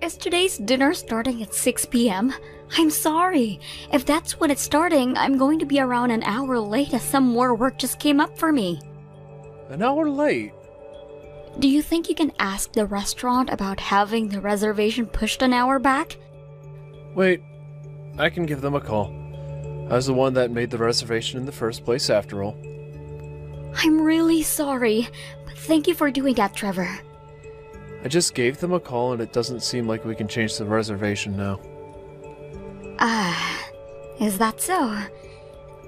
Is today's dinner starting at 6 p.m.? I'm sorry. If that's when it's starting, I'm going to be around an hour late as some more work just came up for me. An hour late? Do you think you can ask the restaurant about having the reservation pushed an hour back? Wait, I can give them a call. I was the one that made the reservation in the first place, after all. I'm really sorry, but thank you for doing that, Trevor. I just gave them a call and it doesn't seem like we can change the reservation now. Is that so?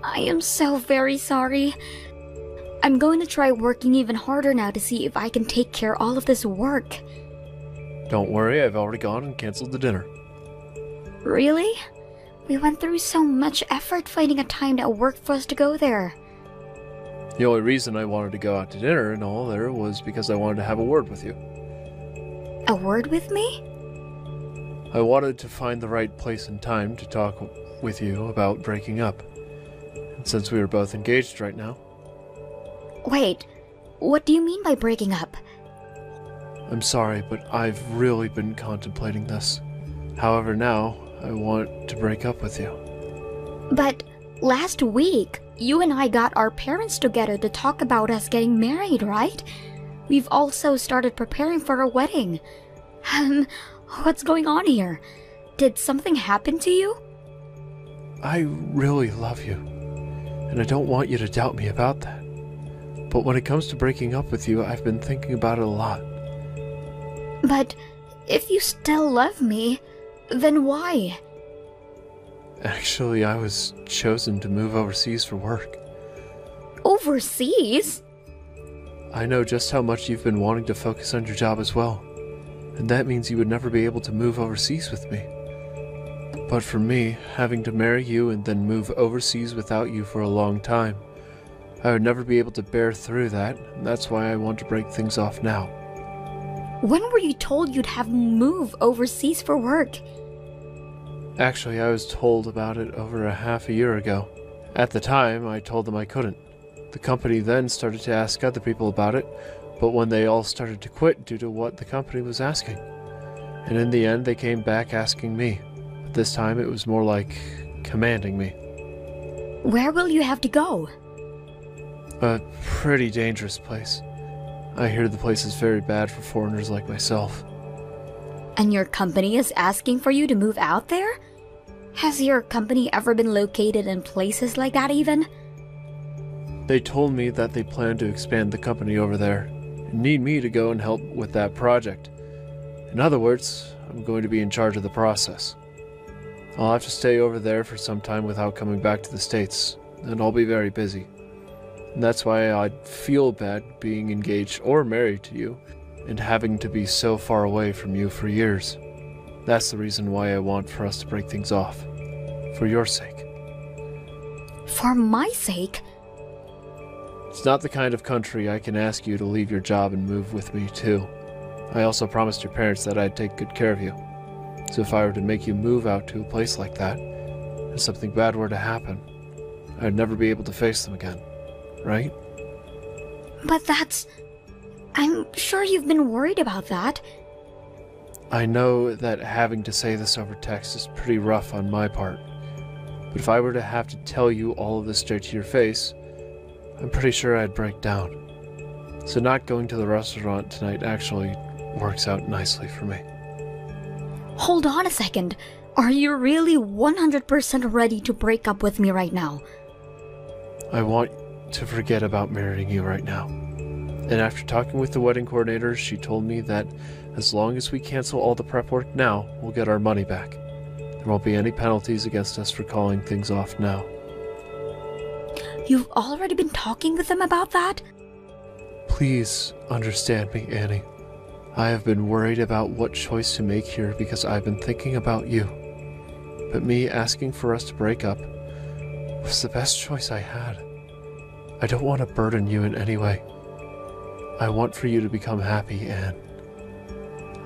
I am so very sorry. I'm going to try working even harder now to see if I can take care of all of this work. Don't worry, I've already gone and canceled the dinner. Really? We went through so much effort finding a time that worked for us to go there. The only reason I wanted to go out to dinner and all there was because I wanted to have a word with you. A word with me? I wanted to find the right place and time to talk with you about breaking up. And since we were both engaged right now... Wait, what do you mean by breaking up? I'm sorry, but I've really been contemplating this. However, now, I want to break up with you. But last week, you and I got our parents together to talk about us getting married, right? We've also started preparing for our wedding. What's going on here? Did something happen to you? I really love you, and I don't want you to doubt me about that. But when it comes to breaking up with you, I've been thinking about it a lot. But if you still love me, then why? Actually, I was chosen to move overseas for work. Overseas? I know just how much you've been wanting to focus on your job as well, and that means you would never be able to move overseas with me. But for me, having to marry you and then move overseas without you for a long time, I would never be able to bear through that, and that's why I want to break things off now. When were you told you'd have move overseas for work? Actually, I was told about it over a half a year ago. At the time, I told them I couldn't. The company then started to ask other people about it, but when they all started to quit due to what the company was asking. And in the end, they came back asking me. But this time, it was more like commanding me. Where will you have to go? A pretty dangerous place. I hear the place is very bad for foreigners like myself. And your company is asking for you to move out there? Has your company ever been located in places like that even? They told me that they plan to expand the company over there and need me to go and help with that project. In other words, I'm going to be in charge of the process. I'll have to stay over there for some time without coming back to the States, and I'll be very busy. And that's why I'd feel bad being engaged or married to you and having to be so far away from you for years. That's the reason why I want for us to break things off. For your sake. For my sake? It's not the kind of country I can ask you to leave your job and move with me too. I also promised your parents that I'd take good care of you. So if I were to make you move out to a place like that, and something bad were to happen, I'd never be able to face them again. Right? But that's... I'm sure you've been worried about that. I know that having to say this over text is pretty rough on my part. But if I were to have to tell you all of this straight to your face, I'm pretty sure I'd break down. So not going to the restaurant tonight actually works out nicely for me. Hold on a second. Are you really 100% ready to break up with me right now? I want to forget about marrying you right now. And after talking with the wedding coordinator, she told me that as long as we cancel all the prep work now, we'll get our money back. There won't be any penalties against us for calling things off now. You've already been talking with them about that? Please understand me, Annie. I have been worried about what choice to make here because I've been thinking about you. But me asking for us to break up was the best choice I had. I don't want to burden you in any way. I want for you to become happy, Anne.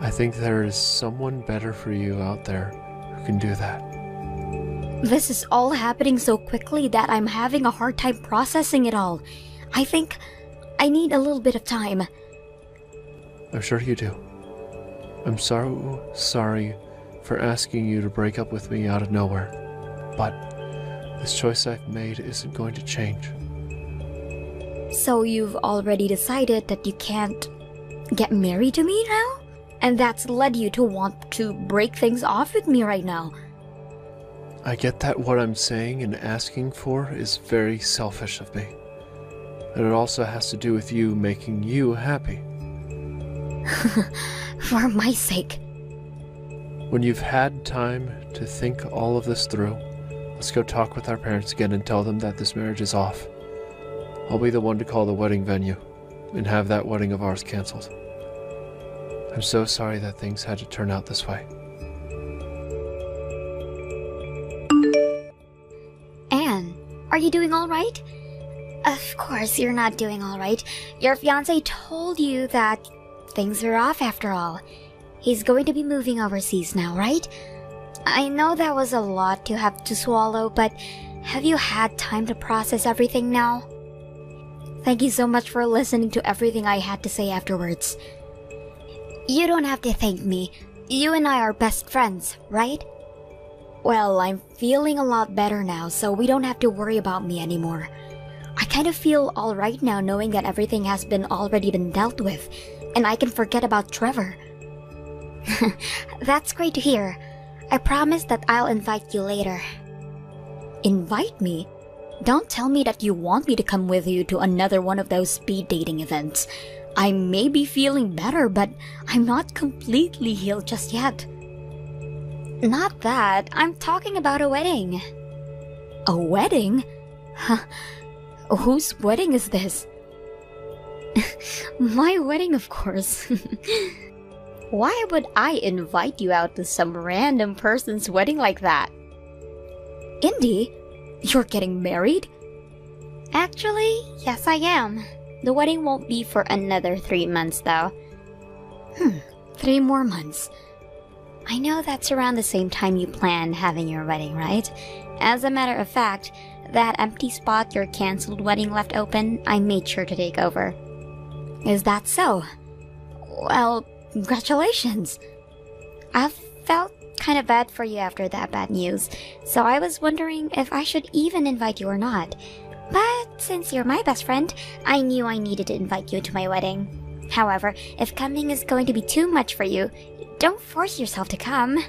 I think there is someone better for you out there who can do that. This is all happening so quickly that I'm having a hard time processing it all. I think I need a little bit of time. I'm sure you do. I'm so sorry for asking you to break up with me out of nowhere, but this choice I've made isn't going to change. So you've already decided that you can't get married to me now? And that's led you to want to break things off with me right now. I get that what I'm saying and asking for is very selfish of me. And it also has to do with you making you happy. For my sake. When you've had time to think all of this through, let's go talk with our parents again and tell them that this marriage is off. I'll be the one to call the wedding venue and have that wedding of ours canceled. I'm so sorry that things had to turn out this way. Anne, are you doing all right? Of course you're not doing all right. Your fiancé told you that things are off after all. He's going to be moving overseas now, right? I know that was a lot to have to swallow, but have you had time to process everything now? Thank you so much for listening to everything I had to say afterwards. You don't have to thank me. You and I are best friends, right? Well, I'm feeling a lot better now, so we don't have to worry about me anymore. I kind of feel alright now knowing that everything has already been dealt with, and I can forget about Trevor. That's great to hear. I promise that I'll invite you later. Invite me? Don't tell me that you want me to come with you to another one of those speed dating events. I may be feeling better, but I'm not completely healed just yet. Not that. I'm talking about a wedding. A wedding? Huh. Whose wedding is this? My wedding, of course. Why would I invite you out to some random person's wedding like that? Indy, you're getting married? Actually, yes I am. The wedding won't be for another 3 months though. 3 more months. I know that's around the same time you plan having your wedding, right? As a matter of fact, that empty spot your cancelled wedding left open, I made sure to take over. Is that so? Well, congratulations. I felt kind of bad for you after that bad news, so I was wondering if I should even invite you or not. But since you're my best friend, I knew I needed to invite you to my wedding. However, if coming is going to be too much for you, don't force yourself to come.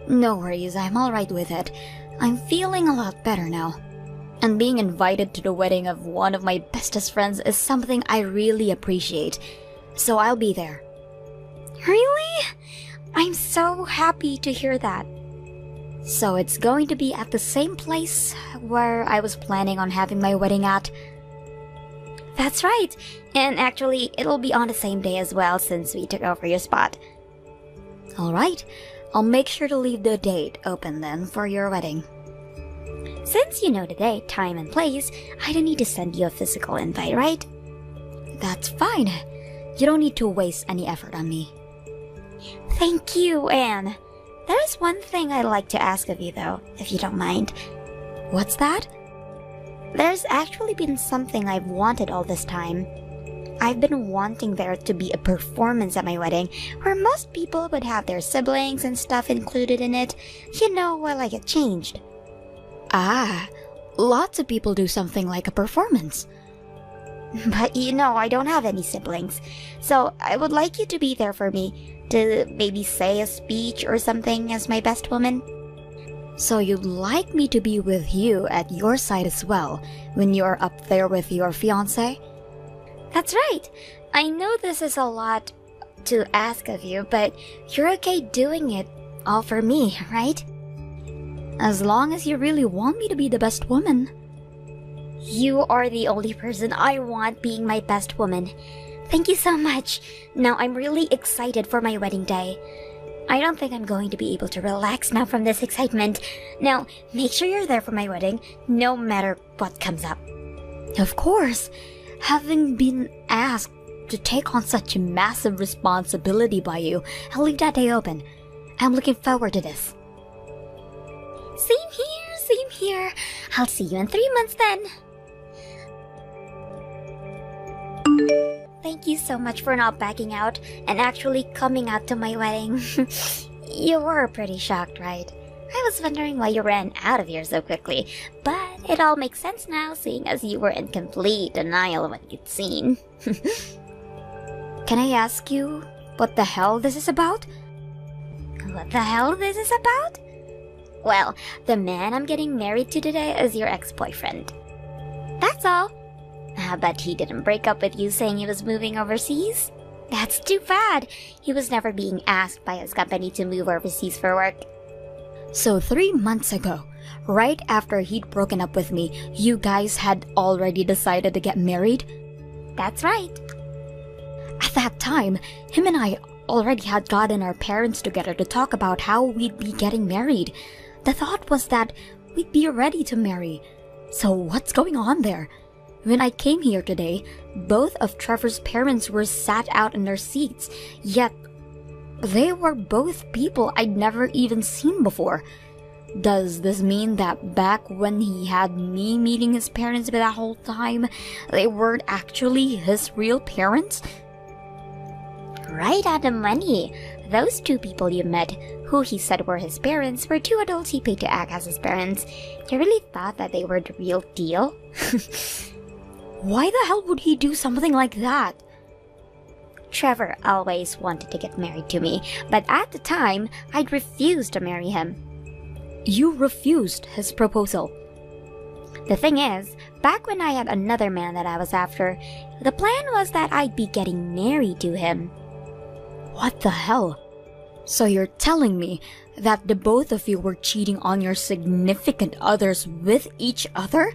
No worries, I'm alright with it. I'm feeling a lot better now. And being invited to the wedding of one of my bestest friends is something I really appreciate. So I'll be there. Really? I'm so happy to hear that. So it's going to be at the same place where I was planning on having my wedding at? That's right. And actually, it'll be on the same day as well since we took over your spot. Alright, I'll make sure to leave the date open then for your wedding. Since you know the date, time, and place, I don't need to send you a physical invite, right? That's fine. You don't need to waste any effort on me. Thank you, Anne. There's one thing I'd like to ask of you, though, if you don't mind. What's that? There's actually been something I've wanted all this time. I've been wanting there to be a performance at my wedding, where most people would have their siblings and stuff included in it, you know, while I get changed. Ah, lots of people do something like a performance. But you know, I don't have any siblings, so I would like you to be there for me, to maybe say a speech or something as my best woman. So you'd like me to be with you at your side as well, when you're up there with your fiancé? That's right. I know this is a lot to ask of you, but you're okay doing it all for me, right? As long as you really want me to be the best woman. You are the only person I want being my best woman. Thank you so much. Now I'm really excited for my wedding day. I don't think I'm going to be able to relax now from this excitement. Now, make sure you're there for my wedding, no matter what comes up. Of course. Having been asked to take on such a massive responsibility by you, I'll leave that day open. I'm looking forward to this. Same here, same here. I'll see you in 3 months then. thank you so much for not backing out and actually coming out to my wedding. You were pretty shocked, right? I was wondering why you ran out of here so quickly, but it all makes sense now, seeing as you were in complete denial of what you'd seen. Can I ask you what the hell this is about? What the hell this is about? Well, the man I'm getting married to today is your ex-boyfriend. That's all. But he didn't break up with you saying he was moving overseas? That's too bad. He was never being asked by his company to move overseas for work. So 3 months ago, right after he'd broken up with me, you guys had already decided to get married? That's right. At that time, him and I already had gotten our parents together to talk about how we'd be getting married. The thought was that we'd be ready to marry. So what's going on there? When I came here today, both of Trevor's parents were sat out in their seats, yet they were both people I'd never even seen before. Does this mean that back when he had me meeting his parents for that whole time, they weren't actually his real parents? Right on the money. Those two people you met, who he said were his parents, were two adults he paid to act as his parents. You really thought that they were the real deal? Why the hell would he do something like that? Trevor always wanted to get married to me, but at the time, I'd refused to marry him. You refused his proposal. The thing is, back when I had another man that I was after, the plan was that I'd be getting married to him. What the hell? So you're telling me that the both of you were cheating on your significant others with each other?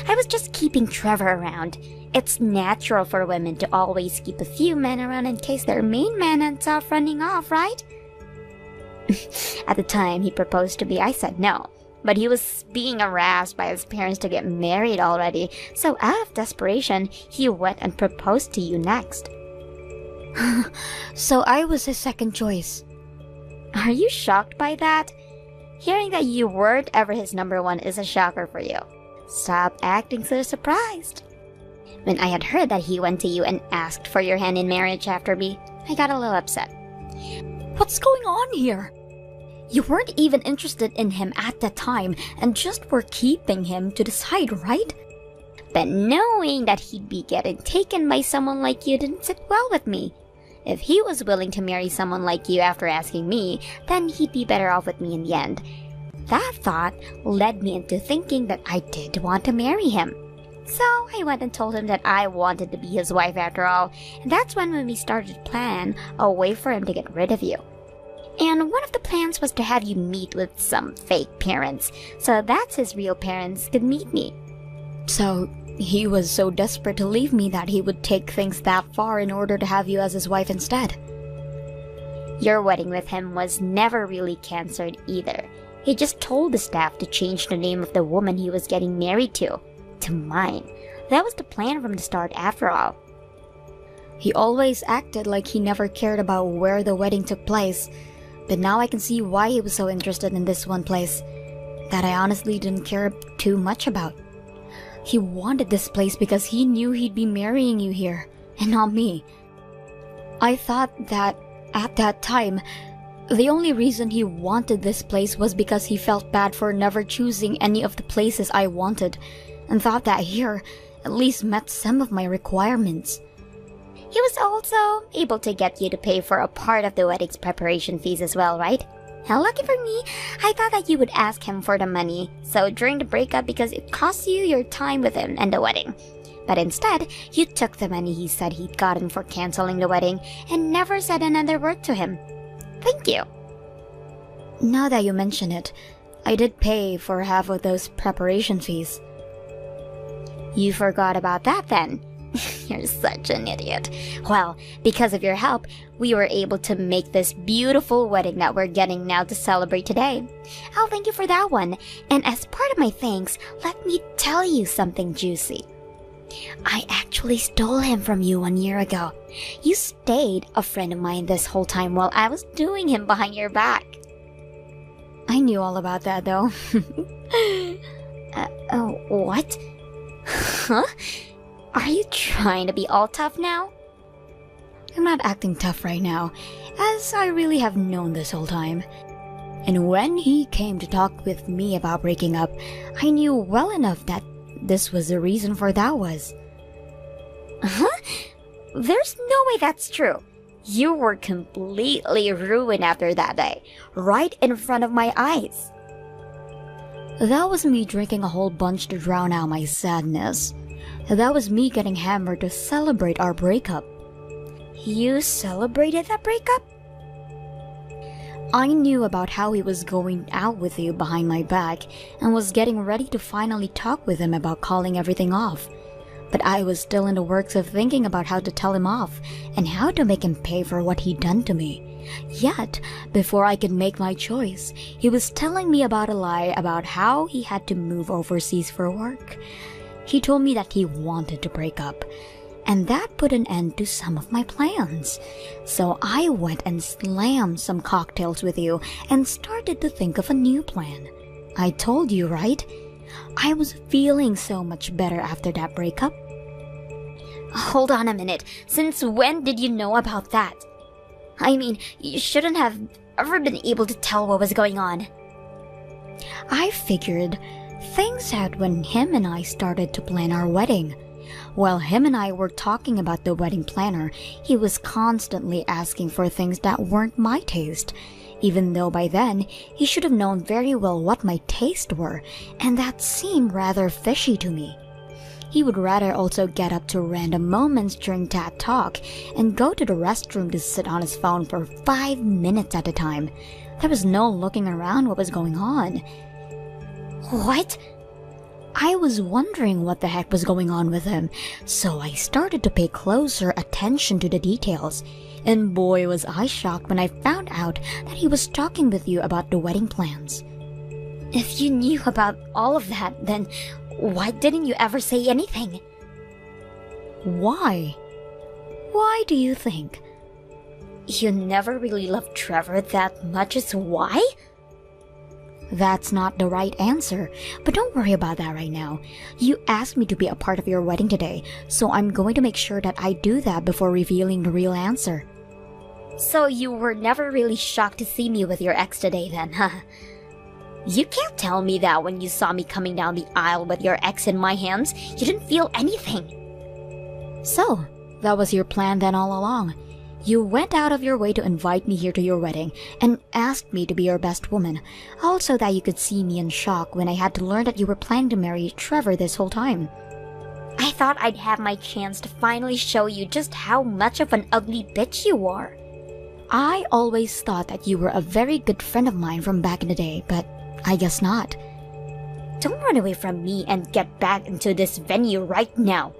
I was just keeping Trevor around. It's natural for women to always keep a few men around in case their main man ends up running off, right? At the time he proposed to me, I said no. But he was being harassed by his parents to get married already, so out of desperation, he went and proposed to you next. So I was his second choice. Are you shocked by that? Hearing that you weren't ever his number one is a shocker for you. Stop acting so surprised. When I had heard that he went to you and asked for your hand in marriage after me, I got a little upset. What's going on here? You weren't even interested in him at the time and just were keeping him to the side, right? But knowing that he'd be getting taken by someone like you didn't sit well with me. If he was willing to marry someone like you after asking me, then he'd be better off with me in the end. That thought led me into thinking that I did want to marry him. So I went and told him that I wanted to be his wife after all, and that's when we started to plan a way for him to get rid of you. And one of the plans was to have you meet with some fake parents, so that's his real parents could meet me. So he was so desperate to leave me that he would take things that far in order to have you as his wife instead. Your wedding with him was never really cancelled either. He just told the staff to change the name of the woman he was getting married to mine. That was the plan from the start after all. He always acted like he never cared about where the wedding took place, but now I can see why he was so interested in this one place that I honestly didn't care too much about. He wanted this place because he knew he'd be marrying you here, and not me. I thought that, at that time, the only reason he wanted this place was because he felt bad for never choosing any of the places I wanted, and thought that here at least met some of my requirements. He was also able to get you to pay for a part of the wedding's preparation fees as well, right? How lucky for me, I thought that you would ask him for the money, so during the breakup because it cost you your time with him and the wedding. But instead, you took the money he said he'd gotten for canceling the wedding and never said another word to him. Thank you. Now that you mention it, I did pay for half of those preparation fees. You forgot about that then? You're such an idiot. Well, because of your help, we were able to make this beautiful wedding that we're getting now to celebrate today. I'll thank you for that one. And as part of my thanks, let me tell you something juicy. I actually stole him from you 1 year ago. You stayed a friend of mine this whole time while I was doing him behind your back. I knew all about that though. Oh, what? Huh? Are you trying to be all tough now? I'm not acting tough right now, as I really have known this whole time. And when he came to talk with me about breaking up, I knew well enough that this was the reason for that was. Huh? There's no way that's true. You were completely ruined after that day, right in front of my eyes. That was me drinking a whole bunch to drown out my sadness. That was me getting hammered to celebrate our breakup. You celebrated that breakup? I knew about how he was going out with you behind my back and was getting ready to finally talk with him about calling everything off. But I was still in the works of thinking about how to tell him off and how to make him pay for what he'd done to me. Yet, before I could make my choice, he was telling me about a lie about how he had to move overseas for work. He told me that he wanted to break up, and that put an end to some of my plans. So I went and slammed some cocktails with you and started to think of a new plan. I told you, right? I was feeling so much better after that breakup. Hold on a minute. Since when did you know about that? I mean, you shouldn't have ever been able to tell what was going on. I figured things out when him and I started to plan our wedding. While him and I were talking about the wedding planner, he was constantly asking for things that weren't my taste. Even though by then, he should have known very well what my tastes were, and that seemed rather fishy to me. He would rather also get up to random moments during that talk and go to the restroom to sit on his phone for 5 minutes at a time. There was no looking around what was going on. What? I was wondering what the heck was going on with him, so I started to pay closer attention to the details. And boy was I shocked when I found out that he was talking with you about the wedding plans. If you knew about all of that, then why didn't you ever say anything? Why? Why do you think? You never really loved Trevor that much is why? That's not the right answer, but don't worry about that right now. You asked me to be a part of your wedding today, so I'm going to make sure that I do that before revealing the real answer. So you were never really shocked to see me with your ex today then, huh? You can't tell me that when you saw me coming down the aisle with your ex in my hands, you didn't feel anything. So, that was your plan then all along. You went out of your way to invite me here to your wedding and asked me to be your best woman, also that you could see me in shock when I had to learn that you were planning to marry Trevor this whole time. I thought I'd have my chance to finally show you just how much of an ugly bitch you are. I always thought that you were a very good friend of mine from back in the day, but I guess not. Don't run away from me and get back into this venue right now.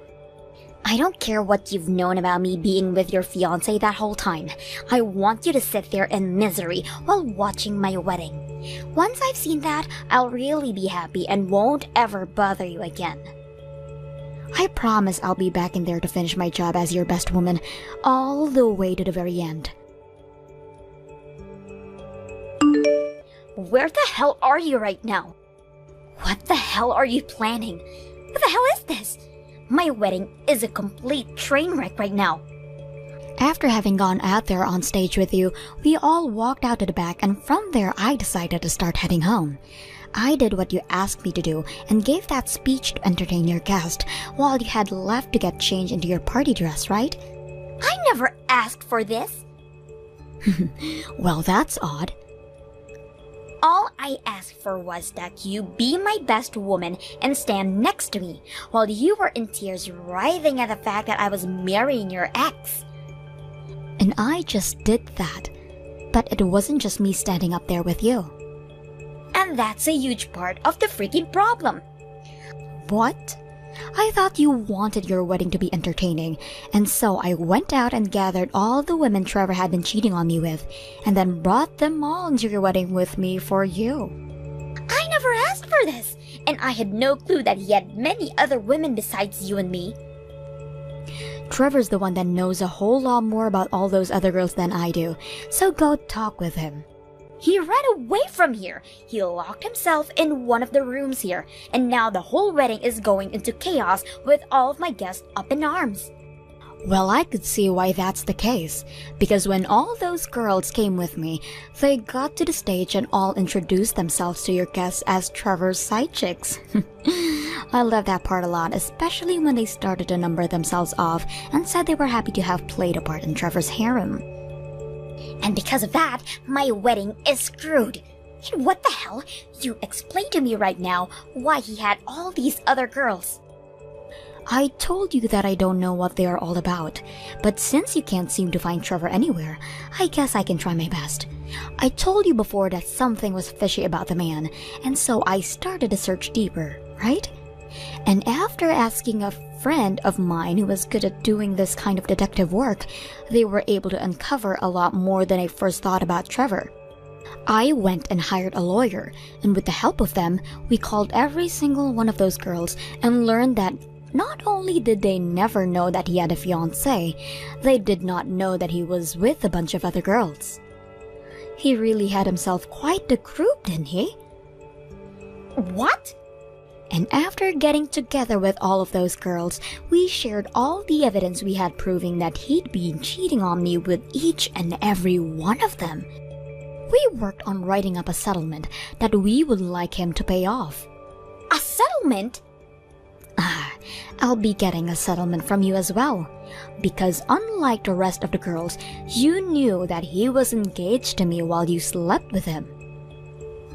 I don't care what you've known about me being with your fiancé that whole time. I want you to sit there in misery while watching my wedding. Once I've seen that, I'll really be happy and won't ever bother you again. I promise I'll be back in there to finish my job as your best woman, all the way to the very end. Where the hell are you right now? What the hell are you planning? What the hell is this? My wedding is a complete train wreck right now. After having gone out there on stage with you, we all walked out to the back, and from there I decided to start heading home. I did what you asked me to do and gave that speech to entertain your guest while you had left to get changed into your party dress, right? I never asked for this. Well, that's odd. All I asked for was that you be my best woman and stand next to me while you were in tears writhing at the fact that I was marrying your ex. And I just did that. But it wasn't just me standing up there with you. And that's a huge part of the freaking problem. What? I thought you wanted your wedding to be entertaining, and so I went out and gathered all the women Trevor had been cheating on me with, and then brought them all into your wedding with me for you. I never asked for this, and I had no clue that he had many other women besides you and me. Trevor's the one that knows a whole lot more about all those other girls than I do, so go talk with him. He ran away from here. He locked himself in one of the rooms here, and now the whole wedding is going into chaos with all of my guests up in arms. Well, I could see why that's the case, because when all those girls came with me, they got to the stage and all introduced themselves to your guests as Trevor's side chicks. I love that part a lot, especially when they started to number themselves off and said they were happy to have played a part in Trevor's harem. And because of that, my wedding is screwed. And what the hell? You explain to me right now why he had all these other girls. I told you that I don't know what they are all about, but since you can't seem to find Trevor anywhere, I guess I can try my best. I told you before that something was fishy about the man, and so I started to search deeper, right? And after asking a friend of mine who was good at doing this kind of detective work, they were able to uncover a lot more than I first thought about Trevor. I went and hired a lawyer, and with the help of them, we called every single one of those girls and learned that not only did they never know that he had a fiancé, they did not know that he was with a bunch of other girls. He really had himself quite the group, didn't he? What? And after getting together with all of those girls, we shared all the evidence we had proving that he'd been cheating on me with each and every one of them. We worked on writing up a settlement that we would like him to pay off. A settlement? I'll be getting a settlement from you as well, because unlike the rest of the girls, you knew that he was engaged to me while you slept with him.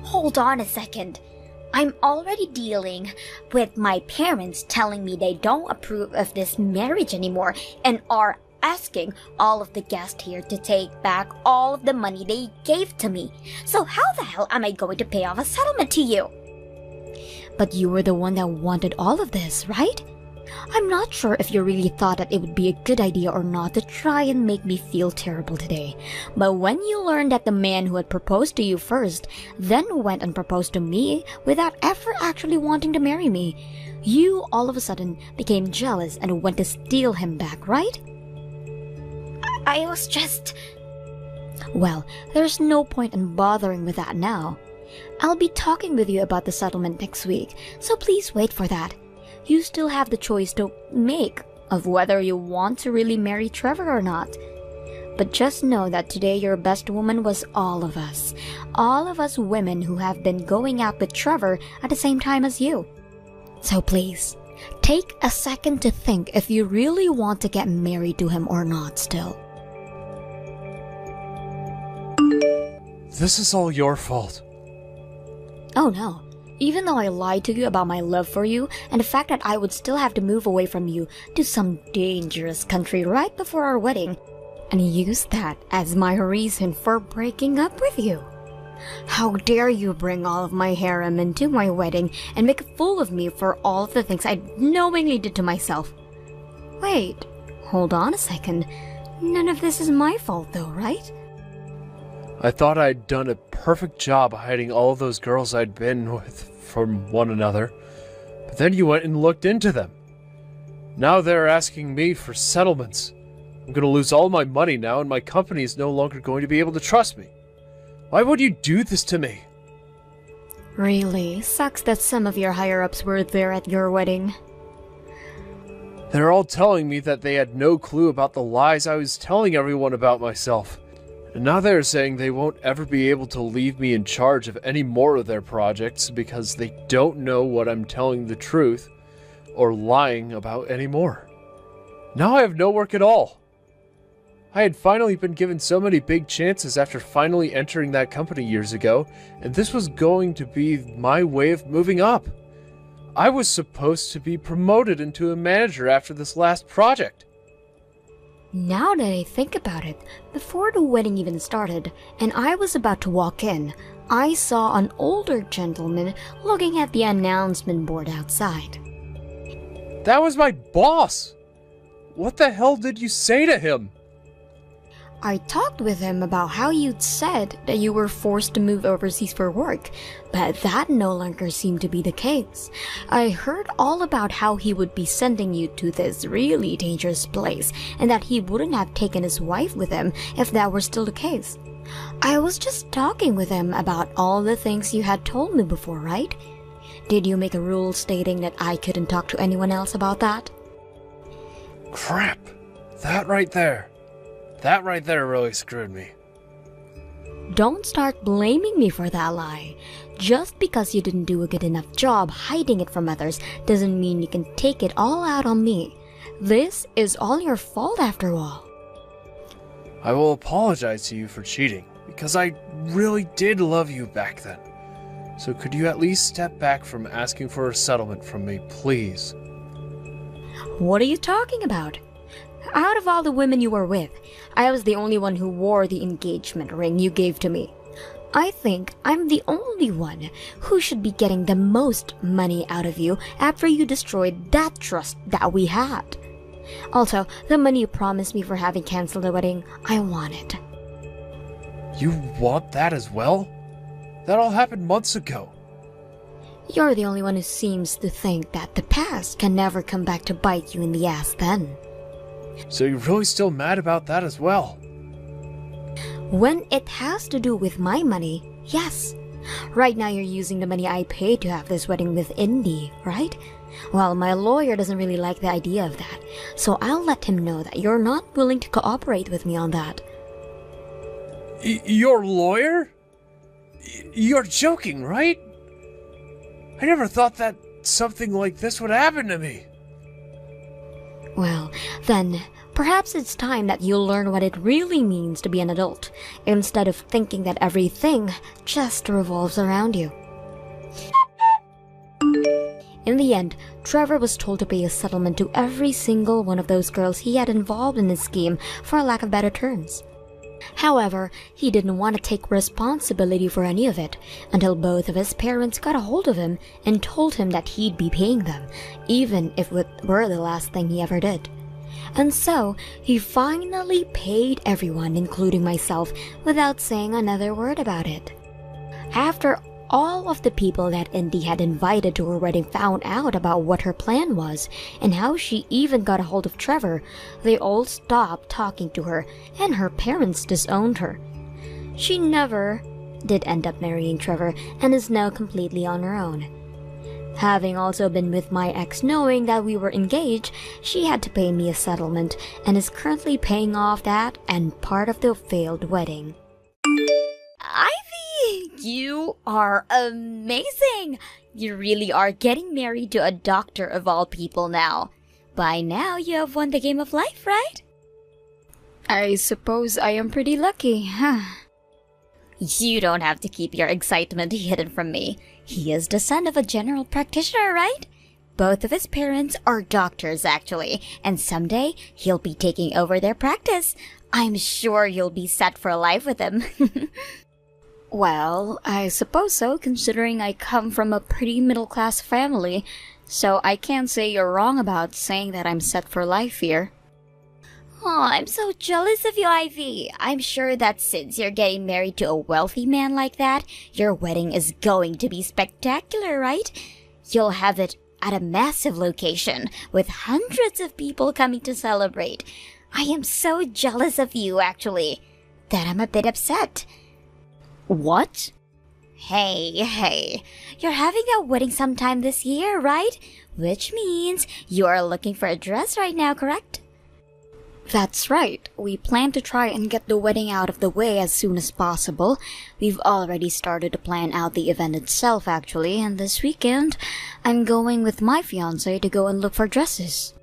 Hold on a second. I'm already dealing with my parents telling me they don't approve of this marriage anymore and are asking all of the guests here to take back all of the money they gave to me. So how the hell am I going to pay off a settlement to you? But you were the one that wanted all of this, right? I'm not sure if you really thought that it would be a good idea or not to try and make me feel terrible today. But when you learned that the man who had proposed to you first then went and proposed to me without ever actually wanting to marry me, you all of a sudden became jealous and went to steal him back, right? I was just... Well, there's no point in bothering with that now. I'll be talking with you about the settlement next week, so please wait for that. You still have the choice to make of whether you want to really marry Trevor or not. But just know that today your best woman was all of us women who have been going out with Trevor at the same time as you. So please, take a second to think if you really want to get married to him or not still. This is all your fault. Oh no. Even though I lied to you about my love for you and the fact that I would still have to move away from you to some dangerous country right before our wedding, and use that as my reason for breaking up with you. How dare you bring all of my harem into my wedding and make a fool of me for all of the things I knowingly did to myself. Wait, hold on a second. None of this is my fault though, right? I thought I'd done a perfect job hiding all of those girls I'd been with from one another, but then you went and looked into them. Now they're asking me for settlements. I'm going to lose all my money now, and my company is no longer going to be able to trust me. Why would you do this to me? Really, sucks that some of your higher-ups were there at your wedding. They're all telling me that they had no clue about the lies I was telling everyone about myself. And now they're saying they won't ever be able to leave me in charge of any more of their projects because they don't know what I'm telling the truth or lying about anymore. Now I have no work at all. I had finally been given so many big chances after finally entering that company years ago, and this was going to be my way of moving up. I was supposed to be promoted into a manager after this last project. Now that I think about it, before the wedding even started, and I was about to walk in, I saw an older gentleman looking at the announcement board outside. That was my boss! What the hell did you say to him? I talked with him about how you'd said that you were forced to move overseas for work, but that no longer seemed to be the case. I heard all about how he would be sending you to this really dangerous place, and that he wouldn't have taken his wife with him if that were still the case. I was just talking with him about all the things you had told me before, right? Did you make a rule stating that I couldn't talk to anyone else about that? Crap! That right there really screwed me. Don't start blaming me for that lie. Just because you didn't do a good enough job hiding it from others doesn't mean you can take it all out on me. This is all your fault after all. I will apologize to you for cheating, because I really did love you back then. So could you at least step back from asking for a settlement from me, please? What are you talking about? Out of all the women you were with, I was the only one who wore the engagement ring you gave to me. I think I'm the only one who should be getting the most money out of you after you destroyed that trust that we had. Also, the money you promised me for having canceled the wedding, I want it. You want that as well? That all happened months ago. You're the only one who seems to think that the past can never come back to bite you in the ass then. So you're really still mad about that as well? When it has to do with my money, yes. Right now you're using the money I paid to have this wedding with Indy, right? Well, my lawyer doesn't really like the idea of that, so I'll let him know that you're not willing to cooperate with me on that. Your lawyer? You're joking, right? I never thought that something like this would happen to me. Well, then, perhaps it's time that you learn what it really means to be an adult, instead of thinking that everything just revolves around you. In the end, Trevor was told to pay a settlement to every single one of those girls he had involved in his scheme for lack of better terms. However, he didn't want to take responsibility for any of it until both of his parents got a hold of him and told him that he'd be paying them, even if it were the last thing he ever did. And so, he finally paid everyone, including myself, without saying another word about it. After all of the people that Indy had invited to her wedding found out about what her plan was and how she even got a hold of Trevor, they all stopped talking to her and her parents disowned her. She never did end up marrying Trevor and is now completely on her own. Having also been with my ex knowing that we were engaged, she had to pay me a settlement and is currently paying off that and part of the failed wedding. Ivy, you are amazing! You really are getting married to a doctor of all people now. By now, you have won the game of life, right? I suppose I am pretty lucky, huh? You don't have to keep your excitement hidden from me. He is the son of a general practitioner, right? Both of his parents are doctors, actually, and someday he'll be taking over their practice. I'm sure you'll be set for life with him. Well, I suppose so, considering I come from a pretty middle-class family, so I can't say you're wrong about saying that I'm set for life here. Oh, I'm so jealous of you, Ivy. I'm sure that since you're getting married to a wealthy man like that, your wedding is going to be spectacular, right? You'll have it at a massive location, with hundreds of people coming to celebrate. I am so jealous of you, actually, that I'm a bit upset. What? Hey, you're having a wedding sometime this year, right? Which means you are looking for a dress right now, correct? That's right. We plan to try and get the wedding out of the way as soon as possible. We've already started to plan out the event itself, actually, and this weekend, I'm going with my fiancé to go and look for dresses.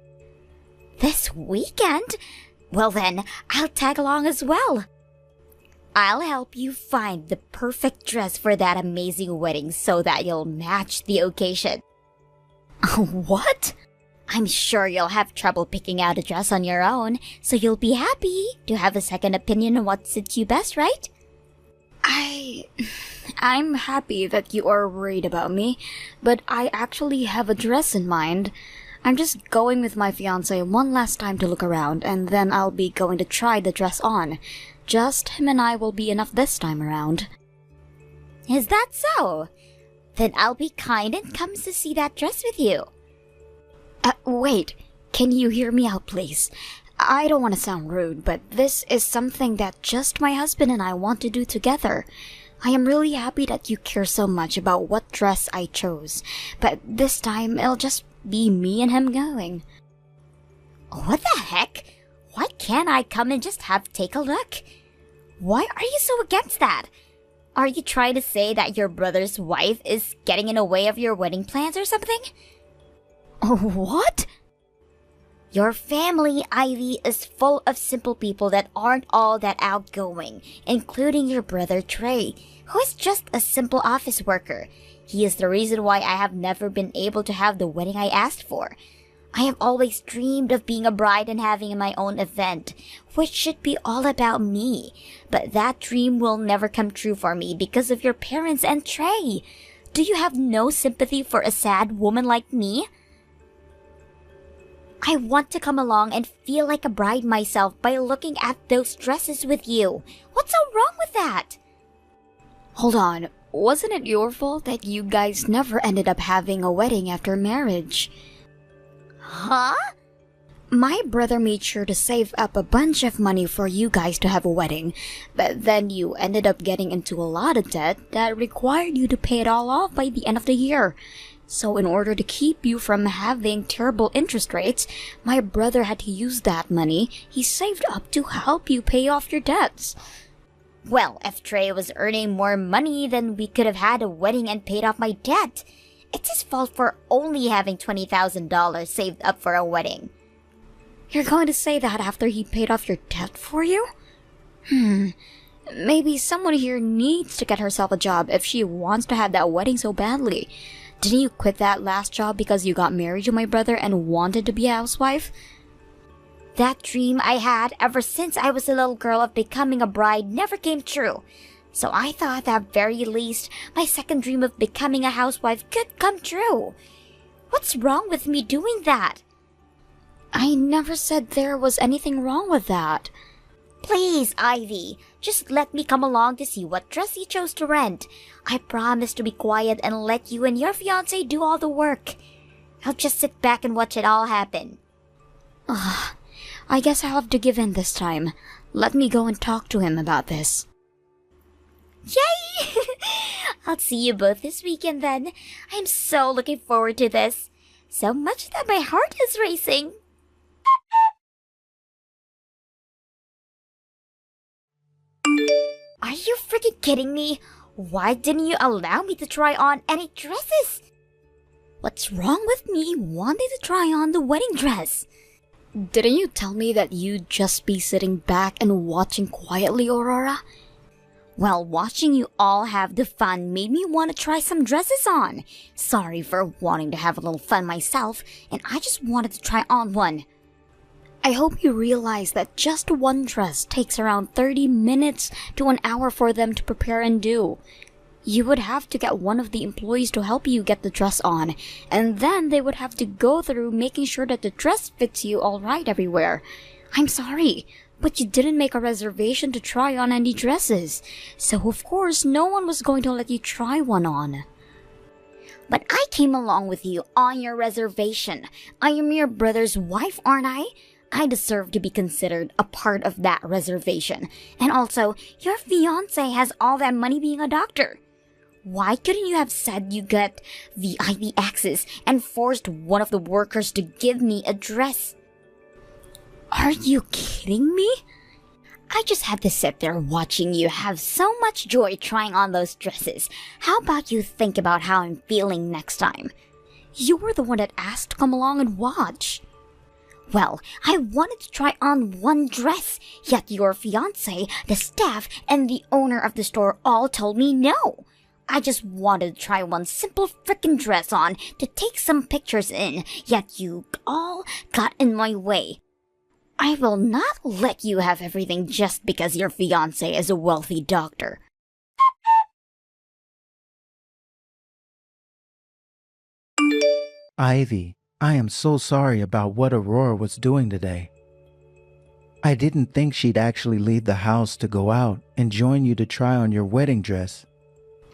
This weekend? Well then, I'll tag along as well. I'll help you find the perfect dress for that amazing wedding so that you'll match the occasion. What? I'm sure you'll have trouble picking out a dress on your own, so you'll be happy to have a second opinion on what suits you best, right? I'm happy that you are worried about me, but I actually have a dress in mind. I'm just going with my fiancé one last time to look around, and then I'll be going to try the dress on. Just him and I will be enough this time around. Is that so? Then I'll be kind and come to see that dress with you. Wait, can you hear me out, please? I don't want to sound rude, but this is something that just my husband and I want to do together. I am really happy that you care so much about what dress I chose, but this time it'll just be me and him going. What the heck? Why can't I come and just take a look? Why are you so against that? Are you trying to say that your brother's wife is getting in the way of your wedding plans or something? What? Your family, Ivy, is full of simple people that aren't all that outgoing, including your brother Trey, who is just a simple office worker. He is the reason why I have never been able to have the wedding I asked for. I have always dreamed of being a bride and having my own event, which should be all about me. But that dream will never come true for me because of your parents and Trey. Do you have no sympathy for a sad woman like me? I want to come along and feel like a bride myself by looking at those dresses with you. What's so wrong with that? Hold on, wasn't it your fault that you guys never ended up having a wedding after marriage? Huh? My brother made sure to save up a bunch of money for you guys to have a wedding, but then you ended up getting into a lot of debt that required you to pay it all off by the end of the year. So in order to keep you from having terrible interest rates, my brother had to use that money he saved up to help you pay off your debts. Well, if Trey was earning more money, then we could have had a wedding and paid off my debt. It's his fault for only having $20,000 saved up for a wedding. You're going to say that after he paid off your debt for you? Maybe someone here needs to get herself a job if she wants to have that wedding so badly. Didn't you quit that last job because you got married to my brother and wanted to be a housewife? That dream I had ever since I was a little girl of becoming a bride never came true. So I thought at very least my second dream of becoming a housewife could come true. What's wrong with me doing that? I never said there was anything wrong with that. Please, Ivy, just let me come along to see what dress you chose to rent. I promise to be quiet and let you and your fiancé do all the work. I'll just sit back and watch it all happen. I guess I'll have to give in this time. Let me go and talk to him about this. Yay! I'll see you both this weekend then. I'm so looking forward to this. So much that my heart is racing. Are you freaking kidding me? Why didn't you allow me to try on any dresses? What's wrong with me wanting to try on the wedding dress? Didn't you tell me that you'd just be sitting back and watching quietly, Aurora? Well, watching you all have the fun made me want to try some dresses on. Sorry for wanting to have a little fun myself, and I just wanted to try on one. I hope you realize that just one dress takes around 30 minutes to an hour for them to prepare and do. You would have to get one of the employees to help you get the dress on, and then they would have to go through making sure that the dress fits you all right everywhere. I'm sorry, but you didn't make a reservation to try on any dresses, so of course no one was going to let you try one on. But I came along with you on your reservation. I am your brother's wife, aren't I? I deserve to be considered a part of that reservation. And also, your fiancé has all that money being a doctor. Why couldn't you have said you got VIP access and forced one of the workers to give me a dress? Are you kidding me? I just had to sit there watching you have so much joy trying on those dresses. How about you think about how I'm feeling next time? You were the one that asked to come along and watch. Well, I wanted to try on one dress, yet your fiancé, the staff, and the owner of the store all told me no. I just wanted to try one simple frickin' dress on to take some pictures in, yet you all got in my way. I will not let you have everything just because your fiancé is a wealthy doctor. Ivy, I am so sorry about what Aurora was doing today. I didn't think she'd actually leave the house to go out and join you to try on your wedding dress.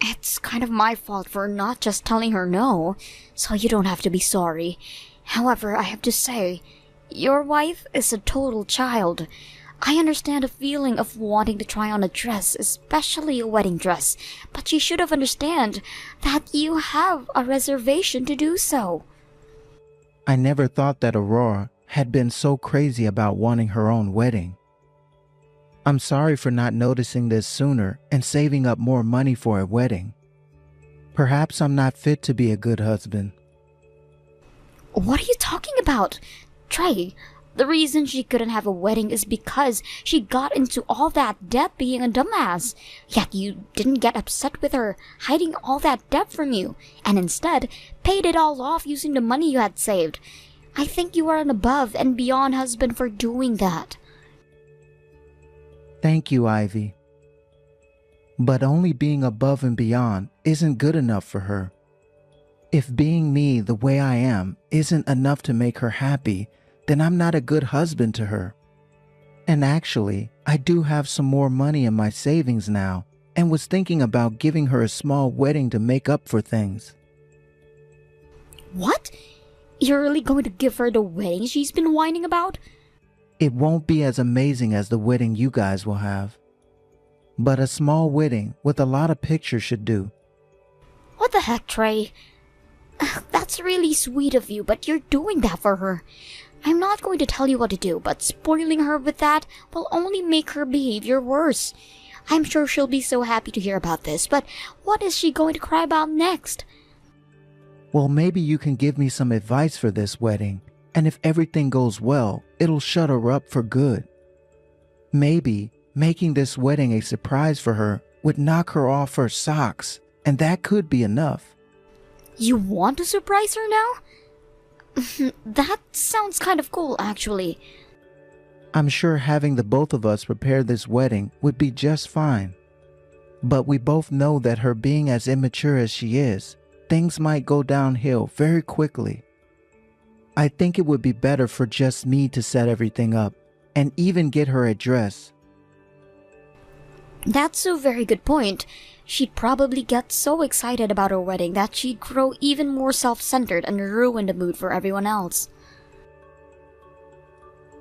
It's kind of my fault for not just telling her no, so you don't have to be sorry. However, I have to say, Your wife is a total child. I understand the feeling of wanting to try on a dress, especially a wedding dress, but she should have understand that you have a reservation to do so. I never thought that Aurora had been so crazy about wanting her own wedding. I'm sorry for not noticing this sooner and saving up more money for a wedding. Perhaps I'm not fit to be a good husband. What are you talking about? Trey, the reason she couldn't have a wedding is because she got into all that debt being a dumbass. Yet you didn't get upset with her hiding all that debt from you, and instead paid it all off using the money you had saved. I think you are an above and beyond husband for doing that. Thank you, Ivy. But only being above and beyond isn't good enough for her. If being me the way I am isn't enough to make her happy, then I'm not a good husband to her. And actually, I do have some more money in my savings now and was thinking about giving her a small wedding to make up for things. What? You're really going to give her the wedding she's been whining about? It won't be as amazing as the wedding you guys will have. But a small wedding with a lot of pictures should do. What the heck, Trey? That's really sweet of you, but you're doing that for her. I'm not going to tell you what to do, but spoiling her with that will only make her behavior worse. I'm sure she'll be so happy to hear about this, but what is she going to cry about next? Well, maybe you can give me some advice for this wedding, and if everything goes well, it'll shut her up for good. Maybe making this wedding a surprise for her would knock her off her socks, and that could be enough. You want to surprise her now? That sounds kind of cool, actually. I'm sure having the both of us prepare this wedding would be just fine. But we both know that her being as immature as she is, things might go downhill very quickly. I think it would be better for just me to set everything up and even get her a dress. That's a very good point. She'd probably get so excited about her wedding that she'd grow even more self-centered and ruin the mood for everyone else.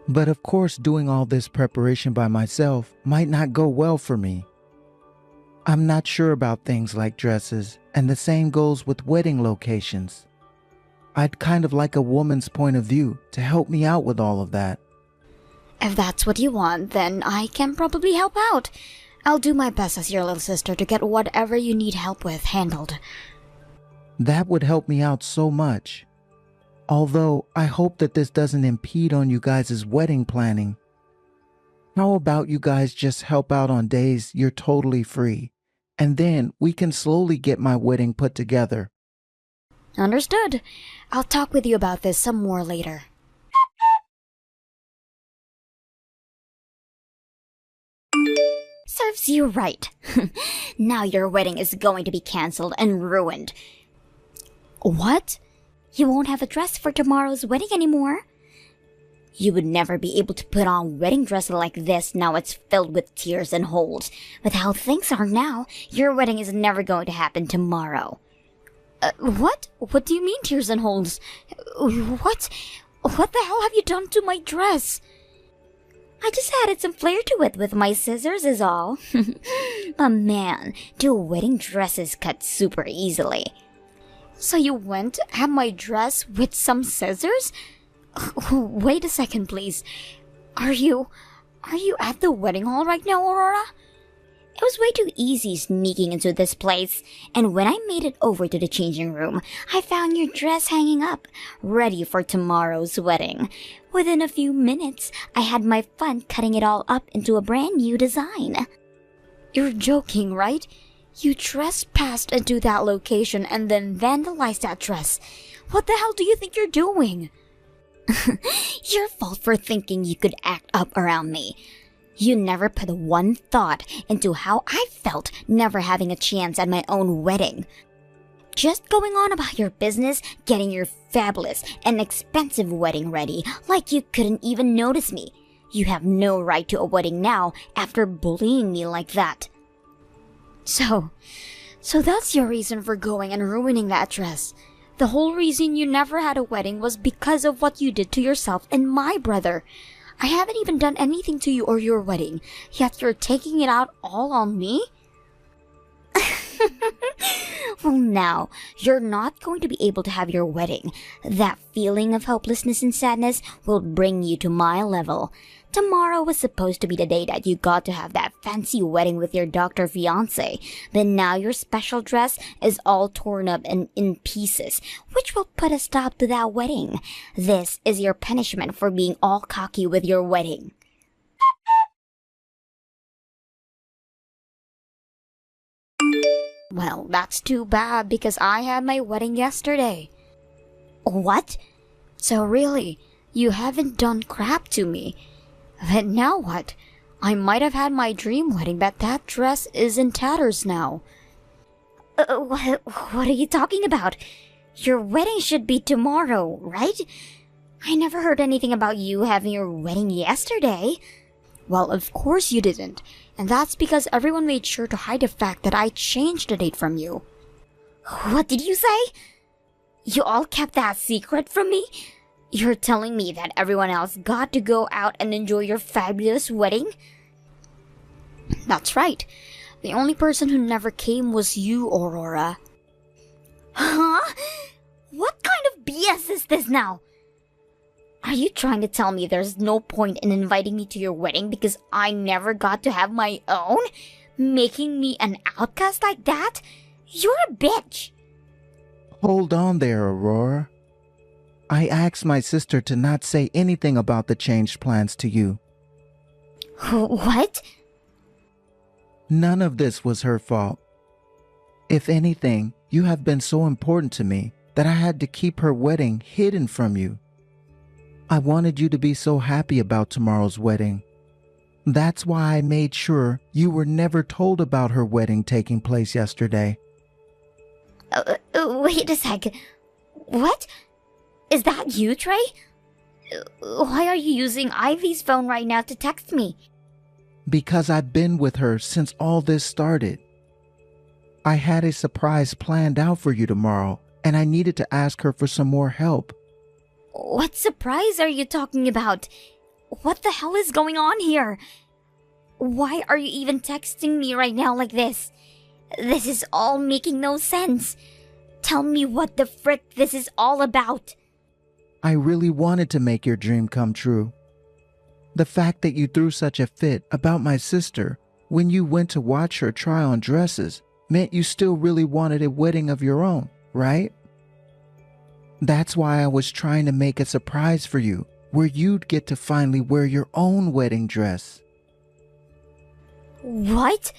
But of course, doing all this preparation by myself might not go well for me. I'm not sure about things like dresses, and the same goes with wedding locations. I'd kind of like a woman's point of view to help me out with all of that. If that's what you want, then I can probably help out. I'll do my best as your little sister to get whatever you need help with handled. That would help me out so much. Although, I hope that this doesn't impede on you guys' wedding planning. How about you guys just help out on days you're totally free, and then we can slowly get my wedding put together. Understood. I'll talk with you about this some more later. Serves you right. Now your wedding is going to be cancelled and ruined. What? You won't have a dress for tomorrow's wedding anymore? You would never be able to put on a wedding dress like this now it's filled with tears and holes. With how things are now, your wedding is never going to happen tomorrow. What? What do you mean tears and holes? What? What the hell have you done to my dress? I just added some flair to it with my scissors is all. But man, do wedding dresses cut super easily. So you went at my dress with some scissors? Wait a second, please. Are you at the wedding hall right now, Aurora? It was way too easy sneaking into this place, and when I made it over to the changing room, I found your dress hanging up, ready for tomorrow's wedding. Within a few minutes, I had my fun cutting it all up into a brand new design. You're joking, right? You trespassed into that location and then vandalized that dress. What the hell do you think you're doing? Your fault for thinking you could act up around me. You never put one thought into how I felt never having a chance at my own wedding. Just going on about your business, getting your fabulous and expensive wedding ready like you couldn't even notice me. You have no right to a wedding now after bullying me like that. So that's your reason for going and ruining that dress. The whole reason you never had a wedding was because of what you did to yourself and my brother. I haven't even done anything to you or your wedding, yet you're taking it out all on me? Well, now, you're not going to be able to have your wedding. That feeling of hopelessness and sadness will bring you to my level. Tomorrow was supposed to be the day that you got to have that fancy wedding with your doctor fiancé, but now your special dress is all torn up and in pieces, which will put a stop to that wedding. This is your punishment for being all cocky with your wedding. Well, that's too bad because I had my wedding yesterday. What? So really, you haven't done crap to me. But now what? I might have had my dream wedding, but that dress is in tatters now. What are you talking about? Your wedding should be tomorrow, right? I never heard anything about you having your wedding yesterday. Well, of course you didn't. And that's because everyone made sure to hide the fact that I changed the date from you. What did you say? You all kept that secret from me? You're telling me that everyone else got to go out and enjoy your fabulous wedding? That's right. The only person who never came was you, Aurora. Huh? What kind of BS is this now? Are you trying to tell me there's no point in inviting me to your wedding because I never got to have my own? Making me an outcast like that? You're a bitch! Hold on there, Aurora. I asked my sister to not say anything about the changed plans to you. What? None of this was her fault. If anything, you have been so important to me that I had to keep her wedding hidden from you. I wanted you to be so happy about tomorrow's wedding. That's why I made sure you were never told about her wedding taking place yesterday. Wait a sec. What? Is that you, Trey? Why are you using Ivy's phone right now to text me? Because I've been with her since all this started. I had a surprise planned out for you tomorrow, and I needed to ask her for some more help. What surprise are you talking about? What the hell is going on here? Why are you even texting me right now like this? This is all making no sense. Tell me what the frick this is all about. I really wanted to make your dream come true. The fact that you threw such a fit about my sister when you went to watch her try on dresses meant you still really wanted a wedding of your own, right? That's why I was trying to make a surprise for you, where you'd get to finally wear your own wedding dress. What?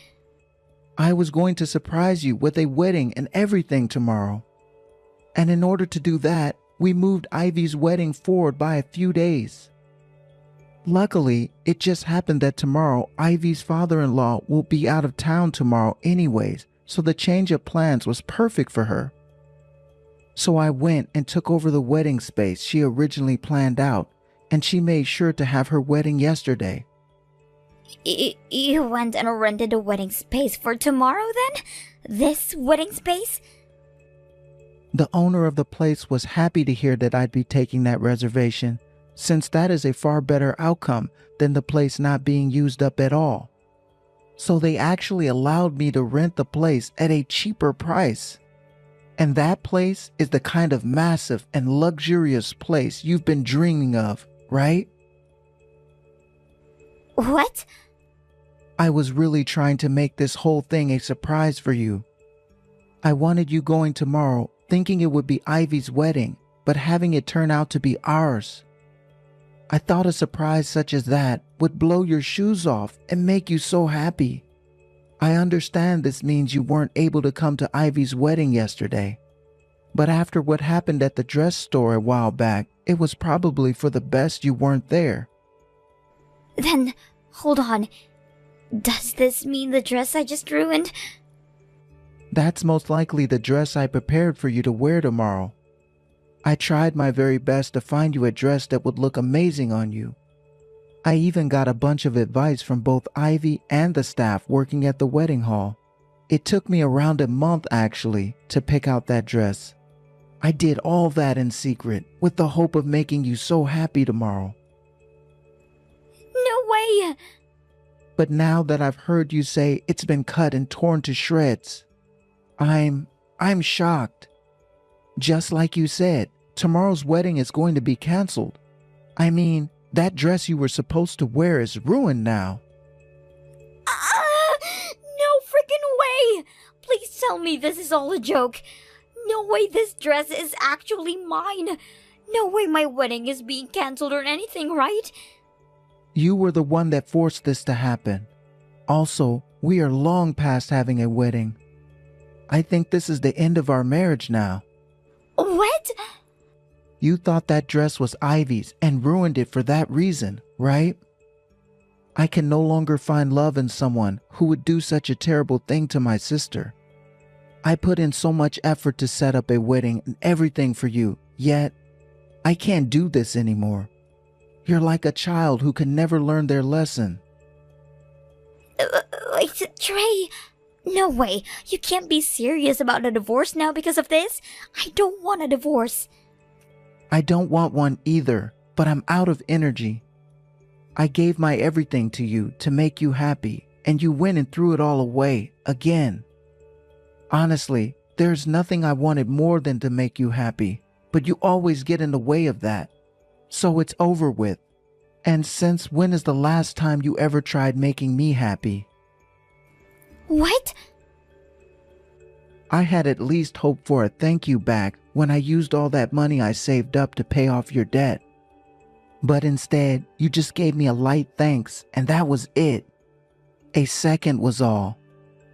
I was going to surprise you with a wedding and everything tomorrow. And in order to do that, we moved Ivy's wedding forward by a few days. Luckily, it just happened that tomorrow Ivy's father-in-law will be out of town tomorrow anyways, so the change of plans was perfect for her. So I went and took over the wedding space she originally planned out, and she made sure to have her wedding yesterday. You went and rented a wedding space for tomorrow then? This wedding space? The owner of the place was happy to hear that I'd be taking that reservation, since that is a far better outcome than the place not being used up at all. So they actually allowed me to rent the place at a cheaper price. And that place is the kind of massive and luxurious place you've been dreaming of, right? What? I was really trying to make this whole thing a surprise for you. I wanted you going tomorrow thinking it would be Ivy's wedding, but having it turn out to be ours. I thought a surprise such as that would blow your shoes off and make you so happy. I understand this means you weren't able to come to Ivy's wedding yesterday. But after what happened at the dress store a while back, it was probably for the best you weren't there. Then, hold on. Does this mean the dress I just ruined? That's most likely the dress I prepared for you to wear tomorrow. I tried my very best to find you a dress that would look amazing on you. I even got a bunch of advice from both Ivy and the staff working at the wedding hall. It took me around a month actually to pick out that dress. I did all that in secret with the hope of making you so happy tomorrow. No way! But now that I've heard you say it's been cut and torn to shreds, I'm shocked. Just like you said, tomorrow's wedding is going to be canceled. I mean, that dress you were supposed to wear is ruined now. No freaking way! Please tell me this is all a joke. No way this dress is actually mine. No way my wedding is being canceled or anything, right? You were the one that forced this to happen. Also, we are long past having a wedding. I think this is the end of our marriage now. What? You thought that dress was Ivy's and ruined it for that reason, right? I can no longer find love in someone who would do such a terrible thing to my sister. I put in so much effort to set up a wedding and everything for you, yet I can't do this anymore. You're like a child who can never learn their lesson. Wait, Trey, no way. You can't be serious about a divorce now because of this. I don't want a divorce. I don't want one either, but I'm out of energy. I gave my everything to you to make you happy, and you went and threw it all away again. Honestly, there's nothing I wanted more than to make you happy, but you always get in the way of that. So it's over with. And since when is the last time you ever tried making me happy? What? I had at least hoped for a thank you back when I used all that money I saved up to pay off your debt. But instead, you just gave me a light thanks, and that was it. A second was all.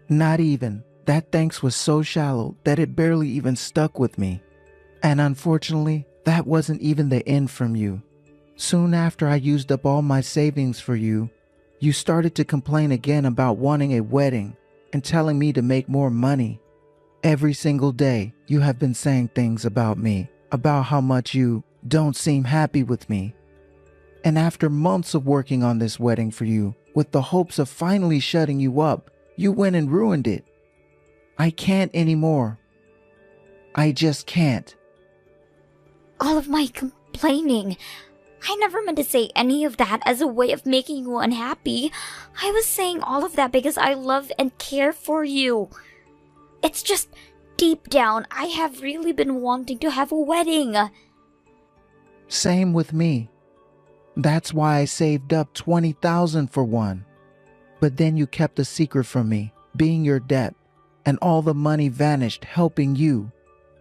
Not even. That thanks was so shallow that it barely even stuck with me. And unfortunately, that wasn't even the end from you. Soon after I used up all my savings for you, you started to complain again about wanting a wedding and telling me to make more money. Every single day, you have been saying things about me, about how much you don't seem happy with me. And after months of working on this wedding for you, with the hopes of finally shutting you up, you went and ruined it. I can't anymore. I just can't. All of my complaining. I never meant to say any of that as a way of making you unhappy. I was saying all of that because I love and care for you. It's just, deep down, I have really been wanting to have a wedding. Same with me. That's why I saved up $20,000 for one. But then you kept a secret from me, being your debt, and all the money vanished helping you.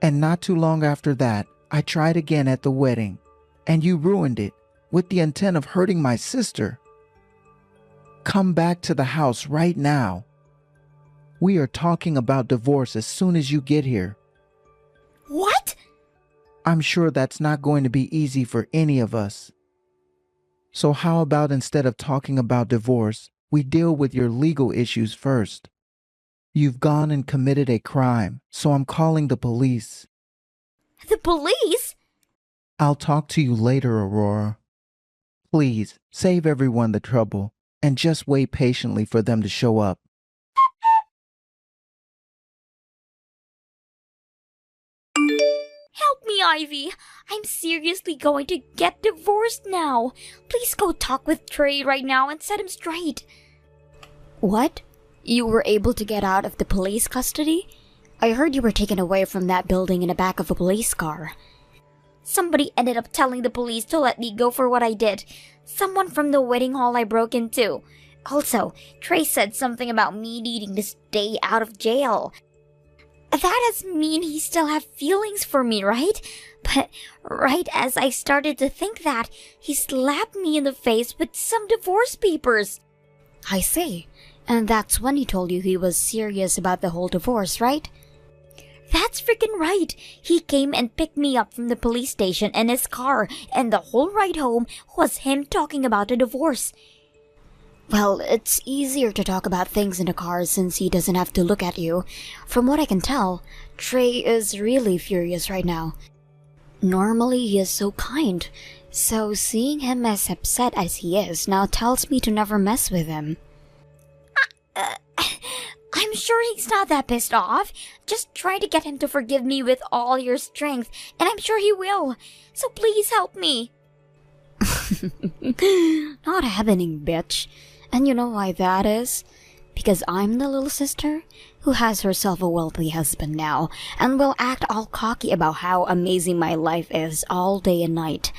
And not too long after that, I tried again at the wedding, and you ruined it with the intent of hurting my sister. Come back to the house right now. We are talking about divorce as soon as you get here. What? I'm sure that's not going to be easy for any of us. So how about instead of talking about divorce, we deal with your legal issues first? You've gone and committed a crime, so I'm calling the police. The police? I'll talk to you later, Aurora. Please, save everyone the trouble, and just wait patiently for them to show up. Help me, Ivy. I'm seriously going to get divorced now. Please go talk with Trey right now and set him straight. What? You were able to get out of the police custody? I heard you were taken away from that building in the back of a police car. Somebody ended up telling the police to let me go for what I did. Someone from the wedding hall I broke into. Also, Trey said something about me needing to stay out of jail. That does mean he still have feelings for me, right? But right as I started to think that, he slapped me in the face with some divorce papers. I see. And that's when he told you he was serious about the whole divorce, right? That's freaking right. He came and picked me up from the police station in his car, and the whole ride home was him talking about the divorce. Well, it's easier to talk about things in the car since he doesn't have to look at you. From what I can tell, Trey is really furious right now. Normally he is so kind, so seeing him as upset as he is now tells me to never mess with him. I'm sure he's not that pissed off. Just try to get him to forgive me with all your strength, and I'm sure he will. So please help me. Not happening, bitch. And you know why that is? Because I'm the little sister who has herself a wealthy husband now and will act all cocky about how amazing my life is all day and night.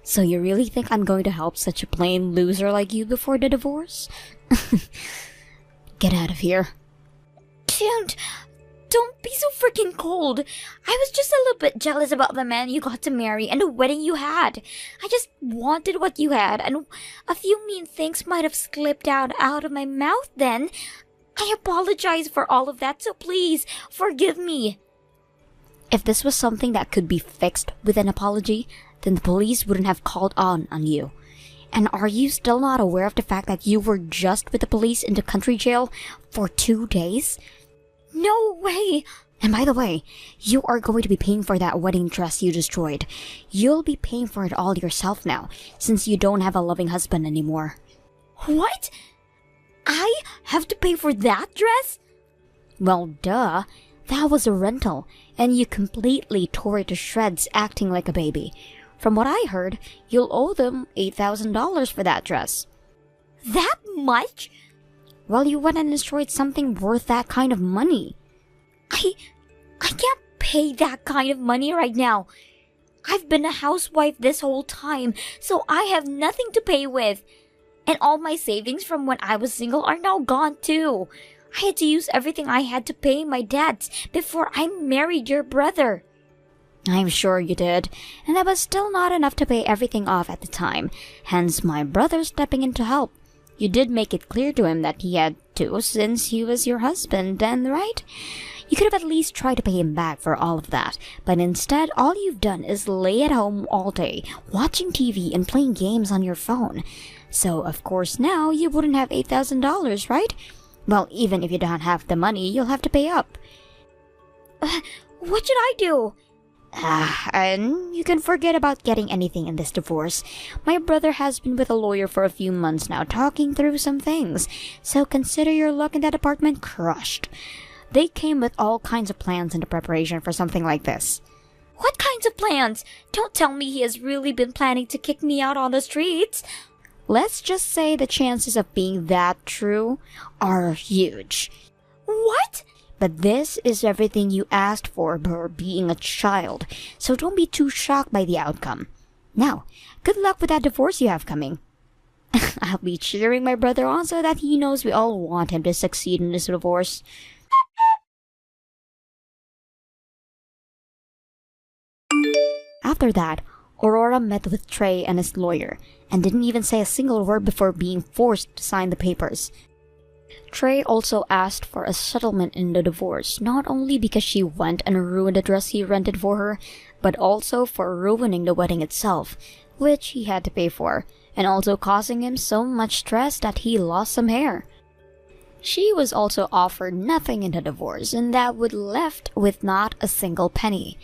So you really think I'm going to help such a plain loser like you before the divorce? Get out of here. Don't be so freaking cold. I was just a little bit jealous about the man you got to marry and the wedding you had. I just wanted what you had, and a few mean things might have slipped out of my mouth then. I apologize for all of that, so please, forgive me. If this was something that could be fixed with an apology, then the police wouldn't have called on you. And are you still not aware of the fact that you were just with the police in the country jail for 2 days? No way! And by the way, you are going to be paying for that wedding dress you destroyed. You'll be paying for it all yourself now, since you don't have a loving husband anymore. What? I have to pay for that dress? Well, duh. That was a rental, and you completely tore it to shreds acting like a baby. From what I heard, you'll owe them $8,000 for that dress. That much? Well, you went and destroyed something worth that kind of money. I can't pay that kind of money right now. I've been a housewife this whole time, so I have nothing to pay with. And all my savings from when I was single are now gone too. I had to use everything I had to pay my debts before I married your brother. I'm sure you did, and that was still not enough to pay everything off at the time, hence my brother stepping in to help. You did make it clear to him that he had to, since he was your husband, then, right? You could have at least tried to pay him back for all of that, but instead, all you've done is lay at home all day, watching TV and playing games on your phone. So, of course, now you wouldn't have $8,000, right? Well, even if you don't have the money, you'll have to pay up. What should I do? And you can forget about getting anything in this divorce. My brother has been with a lawyer for a few months now, talking through some things, so consider your luck in that apartment crushed. They came with all kinds of plans into preparation for something like this. What kinds of plans? Don't tell me he has really been planning to kick me out on the streets. Let's just say the chances of being that true are huge. What? But this is everything you asked for being a child, so don't be too shocked by the outcome. Now, good luck with that divorce you have coming. I'll be cheering my brother on so that he knows we all want him to succeed in this divorce. After that, Aurora met with Trey and his lawyer, and didn't even say a single word before being forced to sign the papers. Trey also asked for a settlement in the divorce, not only because she went and ruined the dress he rented for her, but also for ruining the wedding itself, which he had to pay for, and also causing him so much stress that he lost some hair. She was also offered nothing in the divorce, and that would left with not a single penny.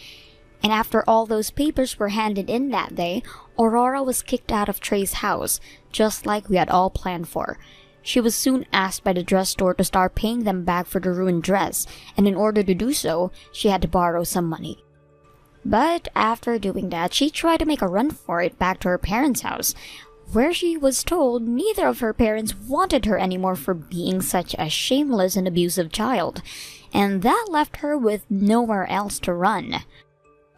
And after all those papers were handed in that day, Aurora was kicked out of Trey's house, just like we had all planned for. She was soon asked by the dress store to start paying them back for the ruined dress, and in order to do so, she had to borrow some money. But after doing that, she tried to make a run for it back to her parents' house, where she was told neither of her parents wanted her anymore for being such a shameless and abusive child, and that left her with nowhere else to run.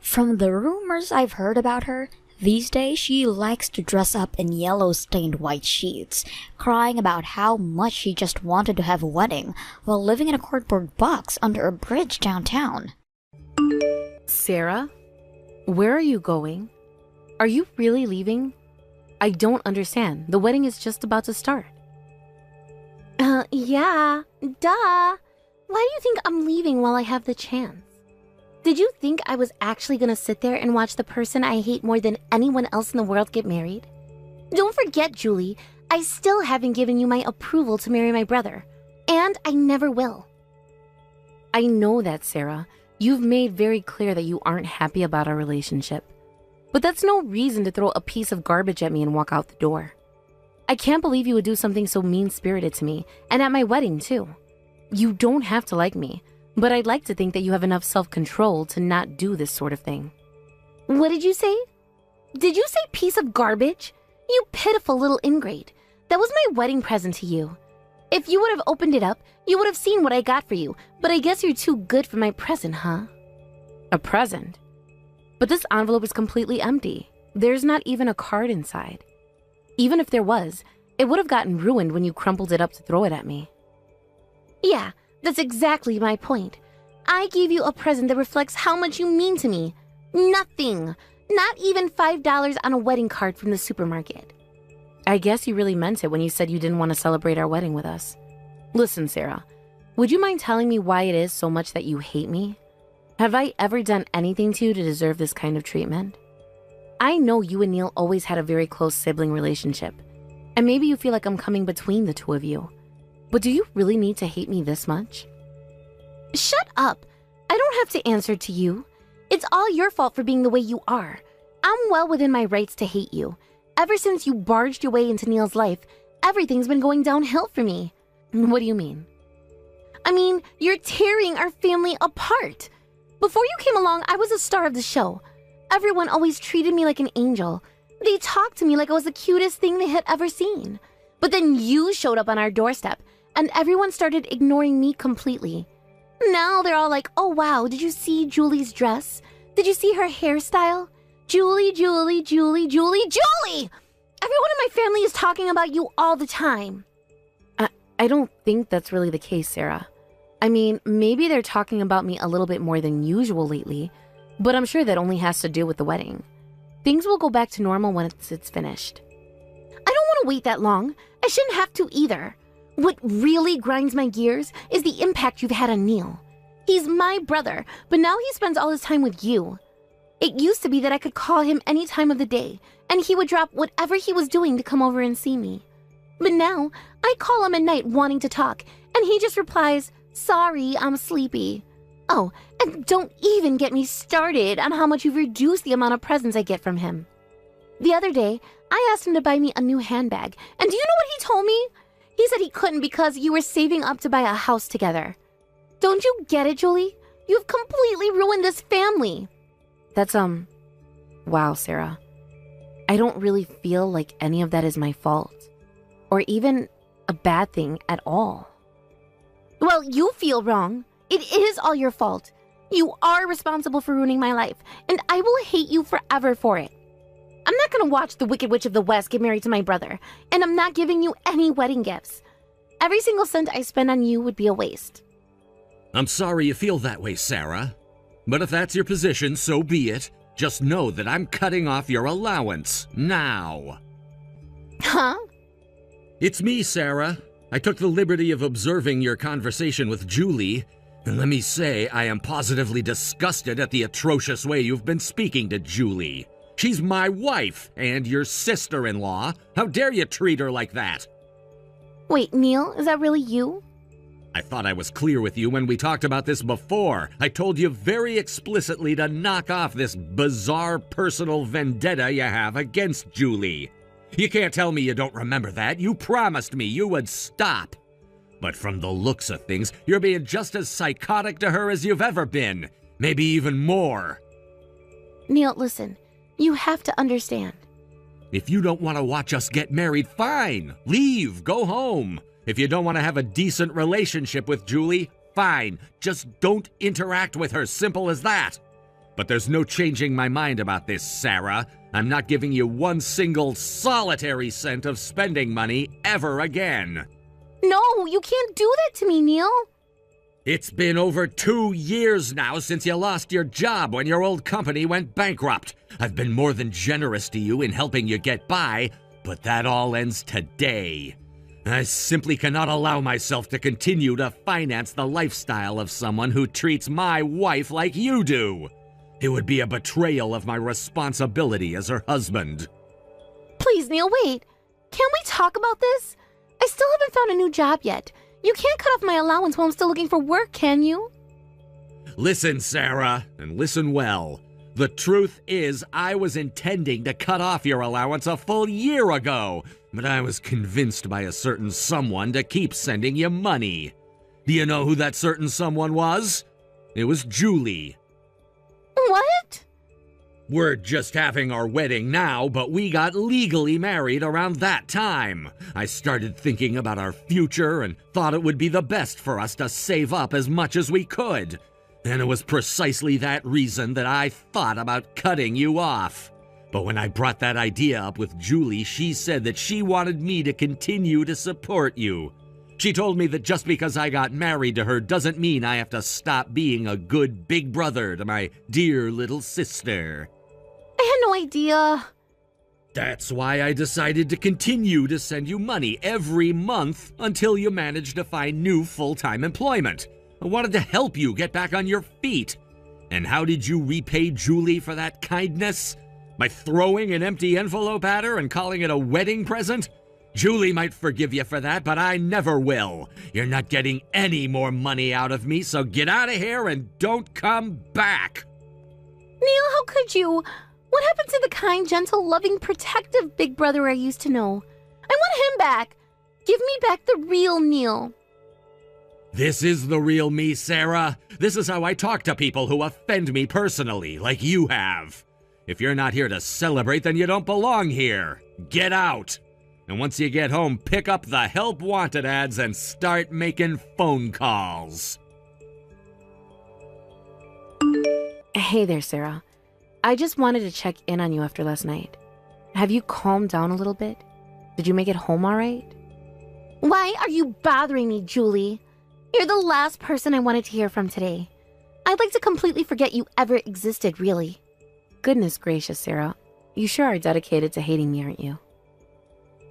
From the rumors I've heard about her, these days she likes to dress up in yellow-stained white sheets, crying about how much she just wanted to have a wedding while living in a cardboard box under a bridge downtown. Sarah, where are you going? Are you really leaving? I don't understand. The wedding is just about to start. Yeah, duh. Why do you think I'm leaving while I have the chance? Did you think I was actually gonna sit there and watch the person I hate more than anyone else in the world get married? Don't forget, Julie, I still haven't given you my approval to marry my brother, and I never will. I know that, Sarah. You've made very clear that you aren't happy about our relationship. But that's no reason to throw a piece of garbage at me and walk out the door. I can't believe you would do something so mean-spirited to me, and at my wedding, too. You don't have to like me, but I'd like to think that you have enough self-control to not do this sort of thing. What did you say? Did you say piece of garbage? You pitiful little ingrate. That was my wedding present to you. If you would have opened it up, you would have seen what I got for you, but I guess you're too good for my present, huh? A present? But this envelope is completely empty. There's not even a card inside. Even if there was, it would have gotten ruined when you crumpled it up to throw it at me. Yeah, that's exactly my point. I gave you a present that reflects how much you mean to me. Nothing. Not even $5 on a wedding card from the supermarket. I guess you really meant it when you said you didn't want to celebrate our wedding with us. Listen, Sarah, would you mind telling me why it is so much that you hate me? Have I ever done anything to you to deserve this kind of treatment? I know you and Neil always had a very close sibling relationship, and maybe you feel like I'm coming between the two of you. But do you really need to hate me this much? Shut up! I don't have to answer to you. It's all your fault for being the way you are. I'm well within my rights to hate you. Ever since you barged your way into Neil's life, everything's been going downhill for me. What do you mean? I mean, you're tearing our family apart. Before you came along, I was a star of the show. Everyone always treated me like an angel. They talked to me like I was the cutest thing they had ever seen. But then you showed up on our doorstep, and everyone started ignoring me completely. Now they're all like, oh wow, did you see Julie's dress? Did you see her hairstyle? Julie, Julie, Julie, Julie, Julie! Everyone in my family is talking about you all the time. I don't think that's really the case, Sarah. I mean, maybe they're talking about me a little bit more than usual lately, but I'm sure that only has to do with the wedding. Things will go back to normal once it's finished. I don't want to wait that long. I shouldn't have to either. What really grinds my gears is the impact you've had on Neil. He's my brother, but now he spends all his time with you. It used to be that I could call him any time of the day, and he would drop whatever he was doing to come over and see me. But now, I call him at night wanting to talk, and he just replies, sorry, I'm sleepy. Oh, and don't even get me started on how much you've reduced the amount of presents I get from him. The other day, I asked him to buy me a new handbag, and do you know what he told me? He said he couldn't because you were saving up to buy a house together. Don't you get it, Julie? You've completely ruined this family. That's, wow, Sarah. I don't really feel like any of that is my fault. Or even a bad thing at all. Well, you feel wrong. It is all your fault. You are responsible for ruining my life, and I will hate you forever for it. I'm not gonna watch the Wicked Witch of the West get married to my brother, and I'm not giving you any wedding gifts. Every single cent I spend on you would be a waste. I'm sorry you feel that way, Sarah. But if that's your position, so be it. Just know that I'm cutting off your allowance now. Huh? It's me, Sarah. I took the liberty of observing your conversation with Julie, and let me say I am positively disgusted at the atrocious way you've been speaking to Julie. She's my wife and your sister-in-law. How dare you treat her like that? Wait, Neil, is that really you? I thought I was clear with you when we talked about this before. I told you very explicitly to knock off this bizarre personal vendetta you have against Julie. You can't tell me you don't remember that. You promised me you would stop. But from the looks of things, you're being just as psychotic to her as you've ever been. Maybe even more. Neil, listen. You have to understand. If you don't want to watch us get married, fine. Leave. Go home. If you don't want to have a decent relationship with Julie, fine. Just don't interact with her. Simple as that. But there's no changing my mind about this, Sarah. I'm not giving you one single solitary cent of spending money ever again. No, you can't do that to me, Neil. It's been over 2 years now since you lost your job when your old company went bankrupt. I've been more than generous to you in helping you get by, but that all ends today. I simply cannot allow myself to continue to finance the lifestyle of someone who treats my wife like you do. It would be a betrayal of my responsibility as her husband. Please, Neil, wait. Can't we talk about this? I still haven't found a new job yet. You can't cut off my allowance while I'm still looking for work, can you? Listen, Sarah, and listen well. The truth is, I was intending to cut off your allowance a full year ago, but I was convinced by a certain someone to keep sending you money. Do you know who that certain someone was? It was Julie. What? We're just having our wedding now, but we got legally married around that time. I started thinking about our future and thought it would be the best for us to save up as much as we could. And it was precisely that reason that I thought about cutting you off. But when I brought that idea up with Julie, she said that she wanted me to continue to support you. She told me that just because I got married to her doesn't mean I have to stop being a good big brother to my dear little sister. I had no idea. That's why I decided to continue to send you money every month until you managed to find new full-time employment. I wanted to help you get back on your feet. And how did you repay Julie for that kindness? By throwing an empty envelope at her and calling it a wedding present? Julie might forgive you for that, but I never will. You're not getting any more money out of me, so get out of here and don't come back. Neil, how could you? What happened to the kind, gentle, loving, protective big brother I used to know? I want him back. Give me back the real Neil. This is the real me, Sarah. This is how I talk to people who offend me personally, like you have. If you're not here to celebrate, then you don't belong here. Get out. And once you get home, pick up the help wanted ads and start making phone calls. Hey there, Sarah. I just wanted to check in on you after last night. Have you calmed down a little bit? Did you make it home all right? Why are you bothering me, Julie? You're the last person I wanted to hear from today. I'd like to completely forget you ever existed, really. Goodness gracious, Sarah. You sure are dedicated to hating me, aren't you?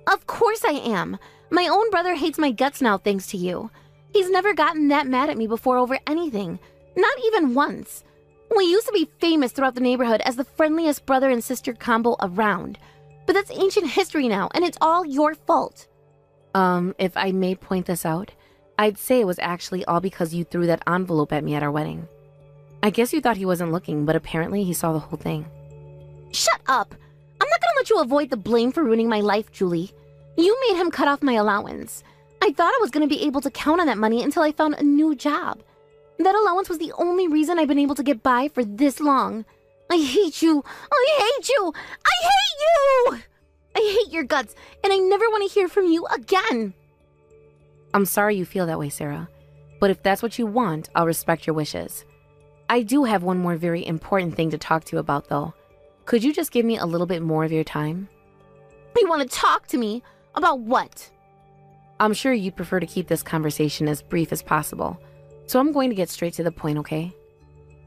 Of course I am. My own brother hates my guts now thanks to you. He's never gotten that mad at me before over anything. Not even once. We used to be famous throughout the neighborhood as the friendliest brother and sister combo around. But that's ancient history now, and it's all your fault. If I may point this out, I'd say it was actually all because you threw that envelope at me at our wedding. I guess you thought he wasn't looking, but apparently he saw the whole thing. Shut up! I'm not gonna let you avoid the blame for ruining my life, Julie. You made him cut off my allowance. I thought I was gonna be able to count on that money until I found a new job. That allowance was the only reason I've been able to get by for this long. I hate you! I hate you! I hate you! I hate your guts, and I never want to hear from you again! I'm sorry you feel that way, Sarah. But if that's what you want, I'll respect your wishes. I do have one more very important thing to talk to you about, though. Could you just give me a little bit more of your time? You want to talk to me? About what? I'm sure you'd prefer to keep this conversation as brief as possible, so I'm going to get straight to the point, okay?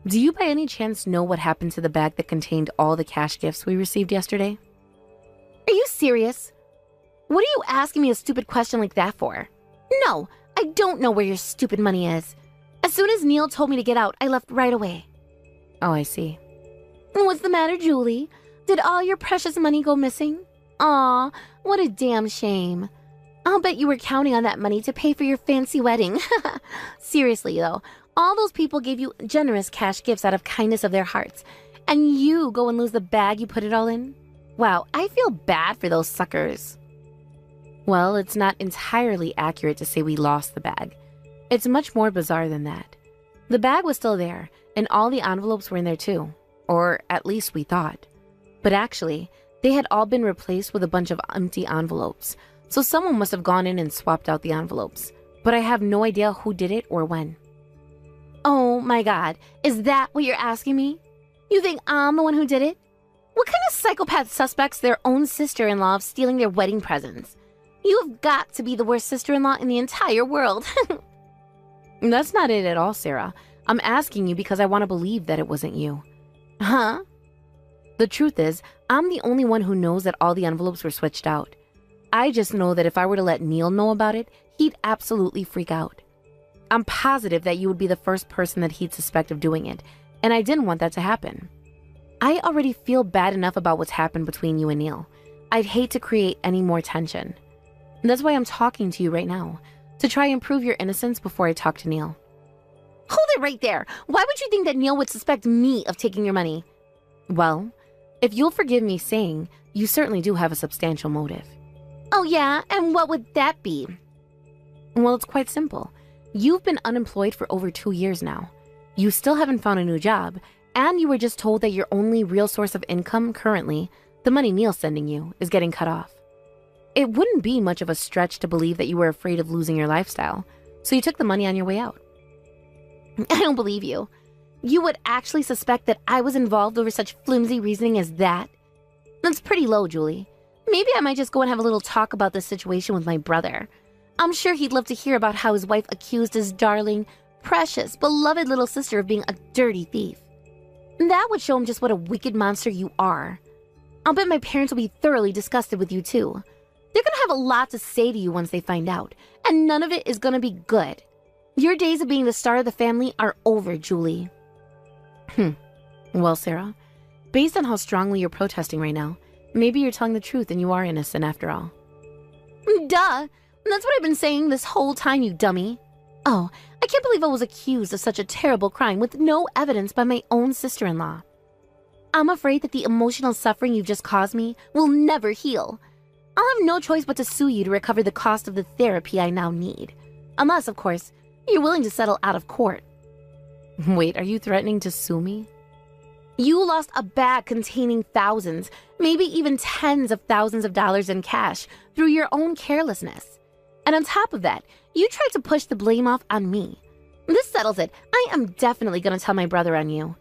Do you by any chance know what happened to the bag that contained all the cash gifts we received yesterday? Are you serious? What are you asking me a stupid question like that for? No, I don't know where your stupid money is. As soon as Neil told me to get out, I left right away. Oh, I see. What's the matter, Julie? Did all your precious money go missing? Aw, what a damn shame. I'll bet you were counting on that money to pay for your fancy wedding. Seriously, though, all those people gave you generous cash gifts out of kindness of their hearts, and you go and lose the bag you put it all in? Wow, I feel bad for those suckers. Well, it's not entirely accurate to say we lost the bag. It's much more bizarre than that. The bag was still there, and all the envelopes were in there too. Or at least we thought. But actually, they had all been replaced with a bunch of empty envelopes, so someone must have gone in and swapped out the envelopes. But I have no idea who did it or when. Oh my god, is that what you're asking me? You think I'm the one who did it? What kind of psychopath suspects their own sister-in-law of stealing their wedding presents? You've got to be the worst sister-in-law in the entire world. That's not it at all, Sarah. I'm asking you because I want to believe that it wasn't you. Huh? The truth is, I'm the only one who knows that all the envelopes were switched out. I just know that if I were to let Neil know about it, he'd absolutely freak out. I'm positive that you would be the first person that he'd suspect of doing it, and I didn't want that to happen. I already feel bad enough about what's happened between you and Neil. I'd hate to create any more tension. And that's why I'm talking to you right now, to try and prove your innocence before I talk to Neil. Hold it right there! Why would you think that Neil would suspect me of taking your money? Well, if you'll forgive me saying, you certainly do have a substantial motive. Oh yeah? And what would that be? Well, it's quite simple. You've been unemployed for over 2 years now. You still haven't found a new job, and you were just told that your only real source of income currently, the money Neil's sending you, is getting cut off. It wouldn't be much of a stretch to believe that you were afraid of losing your lifestyle, so you took the money on your way out. I don't believe you. You would actually suspect that I was involved over such flimsy reasoning as that? That's pretty low, Julie. Maybe I might just go and have a little talk about this situation with my brother. I'm sure he'd love to hear about how his wife accused his darling, precious, beloved little sister of being a dirty thief. That would show him just what a wicked monster you are. I'll bet my parents will be thoroughly disgusted with you too. They're gonna have a lot to say to you once they find out, and none of it is gonna be good. Your days of being the star of the family are over, Julie. Well, Sarah, based on how strongly you're protesting right now, maybe you're telling the truth and you are innocent after all. Duh! That's what I've been saying this whole time, you dummy. Oh, I can't believe I was accused of such a terrible crime with no evidence by my own sister-in-law. I'm afraid that the emotional suffering you've just caused me will never heal. I'll have no choice but to sue you to recover the cost of the therapy I now need. Unless, of course, you're willing to settle out of court. Wait, are you threatening to sue me? You lost a bag containing thousands, maybe even tens of thousands of dollars in cash through your own carelessness. And on top of that, you tried to push the blame off on me. This settles it. I am definitely going to tell my brother on you.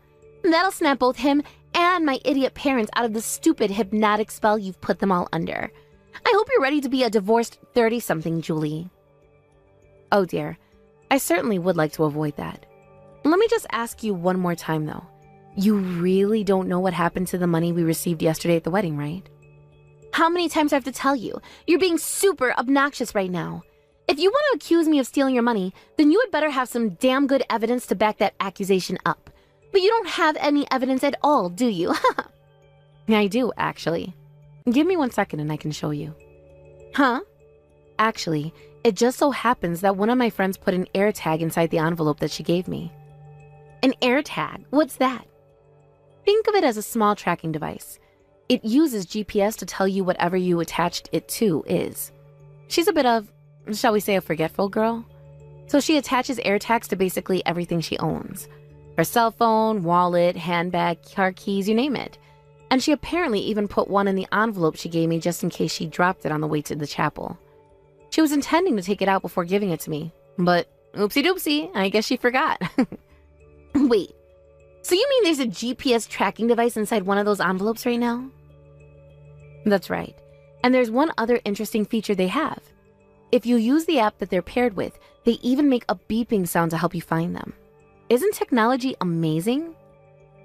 That'll snap both him and my idiot parents out of the stupid hypnotic spell you've put them all under. I hope you're ready to be a divorced 30-something, Julie. Oh dear, I certainly would like to avoid that. Let me just ask you one more time though. You really don't know what happened to the money we received yesterday at the wedding, right? How many times do I have to tell you? You're being super obnoxious right now. If you want to accuse me of stealing your money, then you had better have some damn good evidence to back that accusation up. But you don't have any evidence at all, do you? I do, actually. Give me 1 second and I can show you. Huh? Actually, it just so happens that one of my friends put an air tag inside the envelope that she gave me. An air tag? What's that? Think of it as a small tracking device. It uses GPS to tell you whatever you attached it to is. She's a bit of, shall we say, a forgetful girl. So she attaches air tags to basically everything she owns. Her cell phone, wallet, handbag, car keys, you name it. And she apparently even put one in the envelope she gave me just in case she dropped it on the way to the chapel. She was intending to take it out before giving it to me, but oopsie doopsie, I guess she forgot. Wait, so you mean there's a GPS tracking device inside one of those envelopes right now? That's right. And there's one other interesting feature they have. If you use the app that they're paired with, they even make a beeping sound to help you find them. Isn't technology amazing?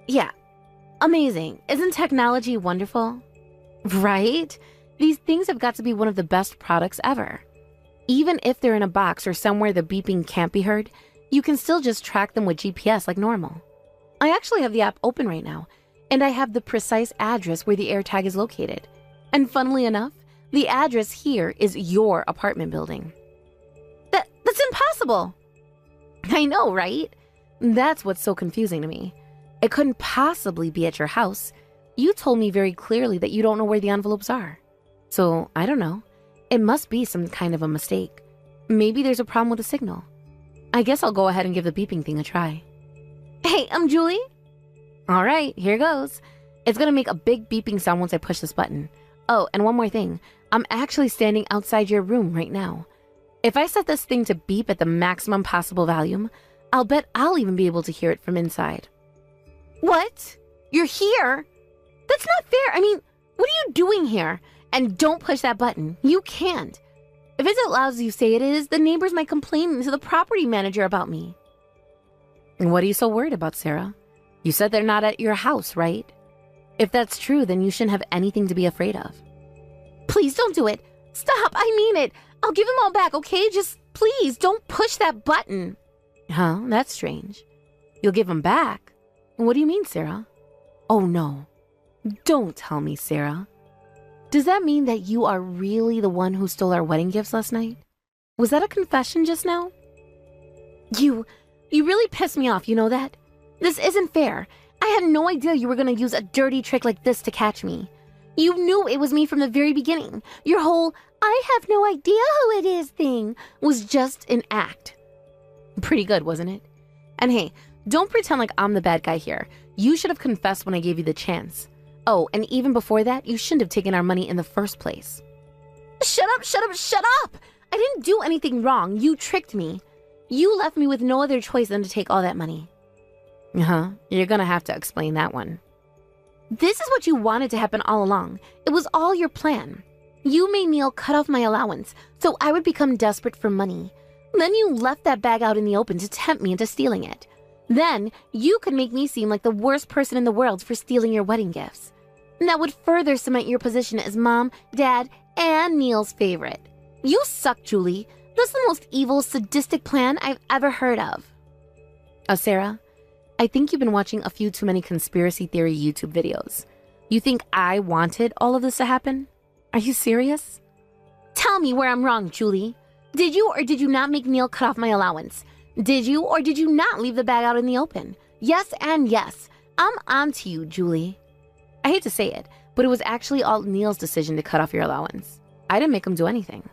Yeah, amazing. Isn't technology wonderful? Right? These things have got to be one of the best products ever. Even if they're in a box or somewhere the beeping can't be heard, you can still just track them with GPS like normal. I actually have the app open right now, and I have the precise address where the AirTag is located. And funnily enough, the address here is your apartment building. That's impossible! I know, right? That's what's so confusing to me. It couldn't possibly be at your house. You told me very clearly that you don't know where the envelopes are. So, I don't know. It must be some kind of a mistake. Maybe there's a problem with the signal. I guess I'll go ahead and give the beeping thing a try. Hey, I'm Julie. All right, here goes. It's gonna make a big beeping sound once I push this button. Oh, and one more thing. I'm actually standing outside your room right now. If I set this thing to beep at the maximum possible volume, I'll bet I'll even be able to hear it from inside. What? You're here? That's not fair. I mean, what are you doing here? And don't push that button. You can't. If it's as loud as you say it is, the neighbors might complain to the property manager about me. And what are you so worried about, Sarah? You said they're not at your house, right? If that's true, then you shouldn't have anything to be afraid of. Please don't do it. Stop, I mean it. I'll give them all back, okay? Just please don't push that button. Huh? That's strange. You'll give them back? What do you mean, Sarah? Oh no. Don't tell me, Sarah. Does that mean that you are really the one who stole our wedding gifts last night? Was that a confession just now? You really pissed me off, you know that? This isn't fair. I had no idea you were going to use a dirty trick like this to catch me. You knew it was me from the very beginning. Your whole, I have no idea who it is thing was just an act. Pretty good, wasn't it? And hey, don't pretend like I'm the bad guy here. You should have confessed when I gave you the chance. Oh, and even before that, you shouldn't have taken our money in the first place. Shut up, shut up, shut up! I didn't do anything wrong. You tricked me. You left me with no other choice than to take all that money. You're gonna have to explain that one. This is what you wanted to happen all along. It was all your plan. You made Neil cut off my allowance, so I would become desperate for money. Then you left that bag out in the open to tempt me into stealing it. Then you could make me seem like the worst person in the world for stealing your wedding gifts. And that would further cement your position as Mom, Dad, and Neil's favorite. You suck, Julie. That's the most evil, sadistic plan I've ever heard of. Sarah, I think you've been watching a few too many conspiracy theory YouTube videos. You think I wanted all of this to happen? Are you serious? Tell me where I'm wrong, Julie. Did you or did you not make Neil cut off my allowance? Did you or did you not leave the bag out in the open? Yes and yes. I'm on to you, Julie. I hate to say it, but it was actually all Neil's decision to cut off your allowance. I didn't make him do anything.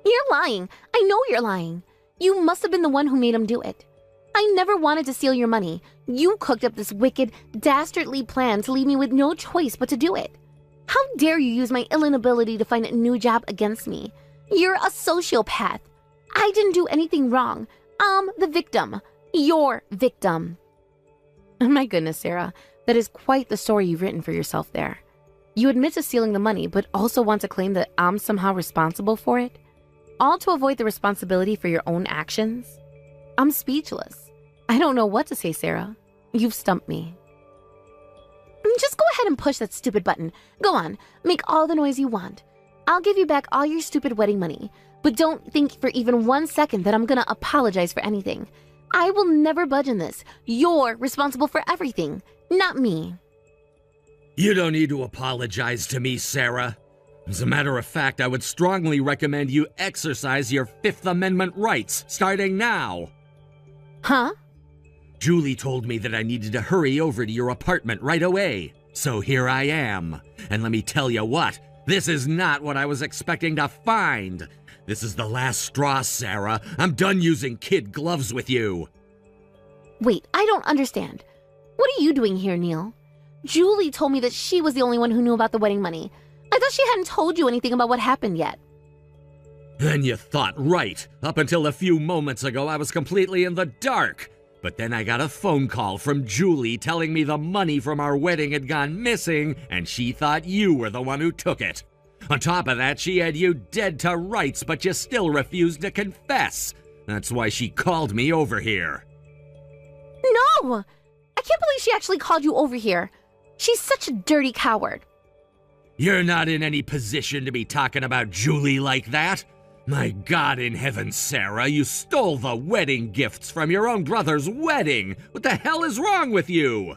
You're lying. I know you're lying. You must have been the one who made him do it. I never wanted to steal your money. You cooked up this wicked, dastardly plan to leave me with no choice but to do it. How dare you use my ill inability to find a new job against me? You're a sociopath. I didn't do anything wrong. I'm the victim. Your victim. Oh my goodness, Sarah. That is quite the story you've written for yourself there. You admit to stealing the money, but also want to claim that I'm somehow responsible for it? All to avoid the responsibility for your own actions? I'm speechless. I don't know what to say, Sarah. You've stumped me. Just go ahead and push that stupid button. Go on, make all the noise you want. I'll give you back all your stupid wedding money, but don't think for even 1 second that I'm gonna apologize for anything. I will never budge on this. You're responsible for everything, not me. You don't need to apologize to me, Sarah. As a matter of fact, I would strongly recommend you exercise your Fifth Amendment rights, starting now. Huh? Julie told me that I needed to hurry over to your apartment right away. So here I am. And let me tell you what, this is not what I was expecting to find. This is the last straw, Sarah. I'm done using kid gloves with you. Wait, I don't understand. What are you doing here, Neil? Julie told me that she was the only one who knew about the wedding money. I thought she hadn't told you anything about what happened yet. Then you thought right. Up until a few moments ago, I was completely in the dark. But then I got a phone call from Julie telling me the money from our wedding had gone missing, and she thought you were the one who took it. On top of that, she had you dead to rights, but you still refused to confess. That's why she called me over here. No! I can't believe she actually called you over here. She's such a dirty coward. You're not in any position to be talking about Julie like that. My God in heaven, Sarah, you stole the wedding gifts from your own brother's wedding. What the hell is wrong with you?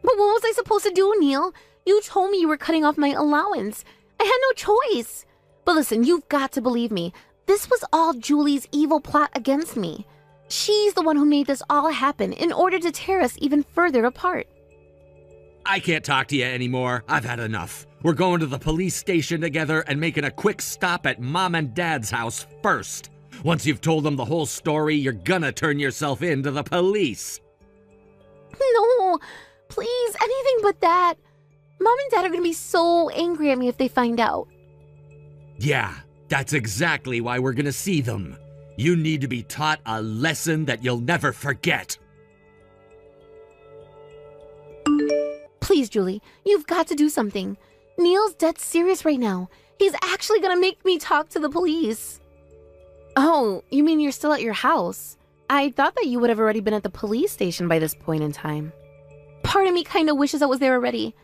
But what was I supposed to do, Neil? You told me you were cutting off my allowance. I had no choice. But listen, you've got to believe me. This was all Julie's evil plot against me. She's the one who made this all happen in order to tear us even further apart. I can't talk to you anymore. I've had enough. We're going to the police station together and making a quick stop at Mom and Dad's house first. Once you've told them the whole story, you're gonna turn yourself in to the police. No, please, anything but that. Mom and Dad are gonna be so angry at me if they find out. Yeah, that's exactly why we're gonna see them. You need to be taught a lesson that you'll never forget. Please, Julie, you've got to do something. Neil's dead serious right now. He's actually gonna make me talk to the police. Oh, you mean you're still at your house? I thought that you would have already been at the police station by this point in time. Part of me kinda wishes I was there already.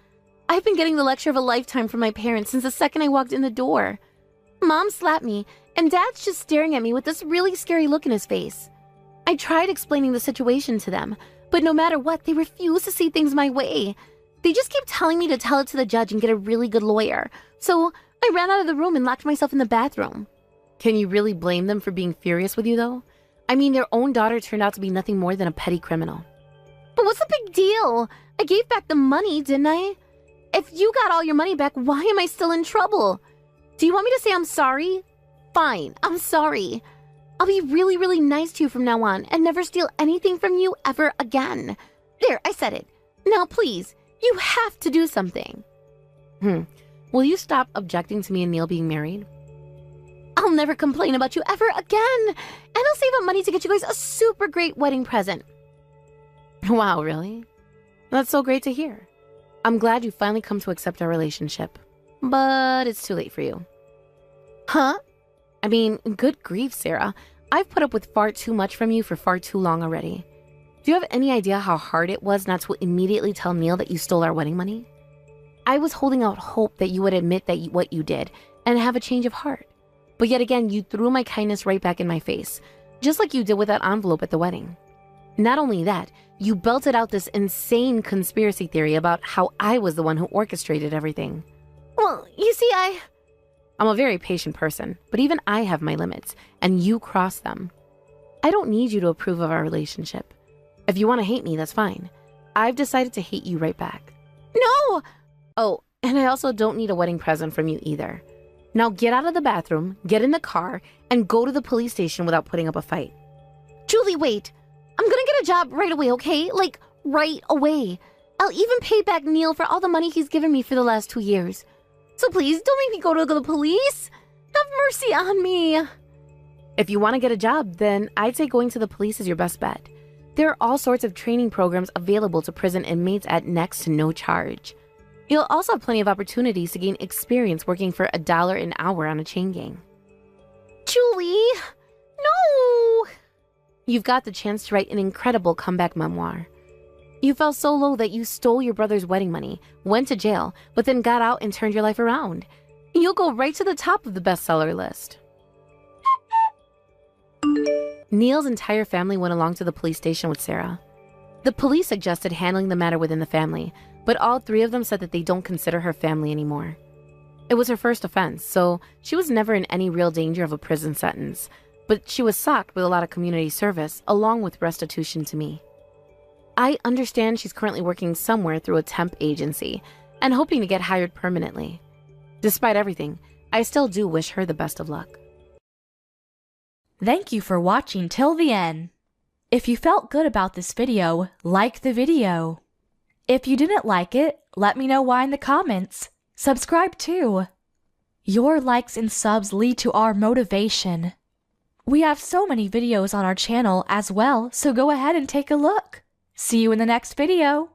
I've been getting the lecture of a lifetime from my parents since the second I walked in the door. Mom slapped me, and Dad's just staring at me with this really scary look in his face. I tried explaining the situation to them, but no matter what, they refuse to see things my way. They just keep telling me to tell it to the judge and get a really good lawyer. So I ran out of the room and locked myself in the bathroom. Can you really blame them for being furious with you, though? I mean, their own daughter turned out to be nothing more than a petty criminal. But what's the big deal? I gave back the money, didn't I? If you got all your money back, why am I still in trouble? Do you want me to say I'm sorry? Fine, I'm sorry. I'll be really, really nice to you from now on and never steal anything from you ever again. There, I said it. Now please, you have to do something. Will you stop objecting to me and Neil being married? I'll never complain about you ever again. And I'll save up money to get you guys a super great wedding present. Wow, really? That's so great to hear. I'm glad you finally come to accept our relationship. But it's too late for you. Huh? I mean, good grief, Sarah. I've put up with far too much from you for far too long already. Do you have any idea how hard it was not to immediately tell Neil that you stole our wedding money? I was holding out hope that you would admit that what you did and have a change of heart. But yet again, you threw my kindness right back in my face, just like you did with that envelope at the wedding. Not only that, you belted out this insane conspiracy theory about how I was the one who orchestrated everything. Well, you see, I'm a very patient person, but even I have my limits, and you cross them. I don't need you to approve of our relationship. If you want to hate me, that's fine. I've decided to hate you right back. No! Oh, and I also don't need a wedding present from you either. Now get out of the bathroom, get in the car, and go to the police station without putting up a fight. Julie, wait! I'm gonna get a job right away, okay? Like, right away. I'll even pay back Neil for all the money he's given me for the last 2 years. So please, don't make me go to the police. Have mercy on me. If you want to get a job, then I'd say going to the police is your best bet. There are all sorts of training programs available to prison inmates at next to no charge. You'll also have plenty of opportunities to gain experience working for $1 an hour on a chain gang. Julie, no! You've got the chance to write an incredible comeback memoir. You fell so low that you stole your brother's wedding money, went to jail, but then got out and turned your life around. You'll go right to the top of the bestseller list. Neil's entire family went along to the police station with Sarah. The police suggested handling the matter within the family, but all 3 of them said that they don't consider her family anymore. It was her first offense, so she was never in any real danger of a prison sentence, but she was socked with a lot of community service, along with restitution to me. I understand she's currently working somewhere through a temp agency and hoping to get hired permanently. Despite everything, I still do wish her the best of luck. Thank you for watching till the end. If you felt good about this video, like the video. If you didn't like it, let me know why in the comments. Subscribe too. Your likes and subs lead to our motivation. We have so many videos on our channel as well, so go ahead and take a look. See you in the next video.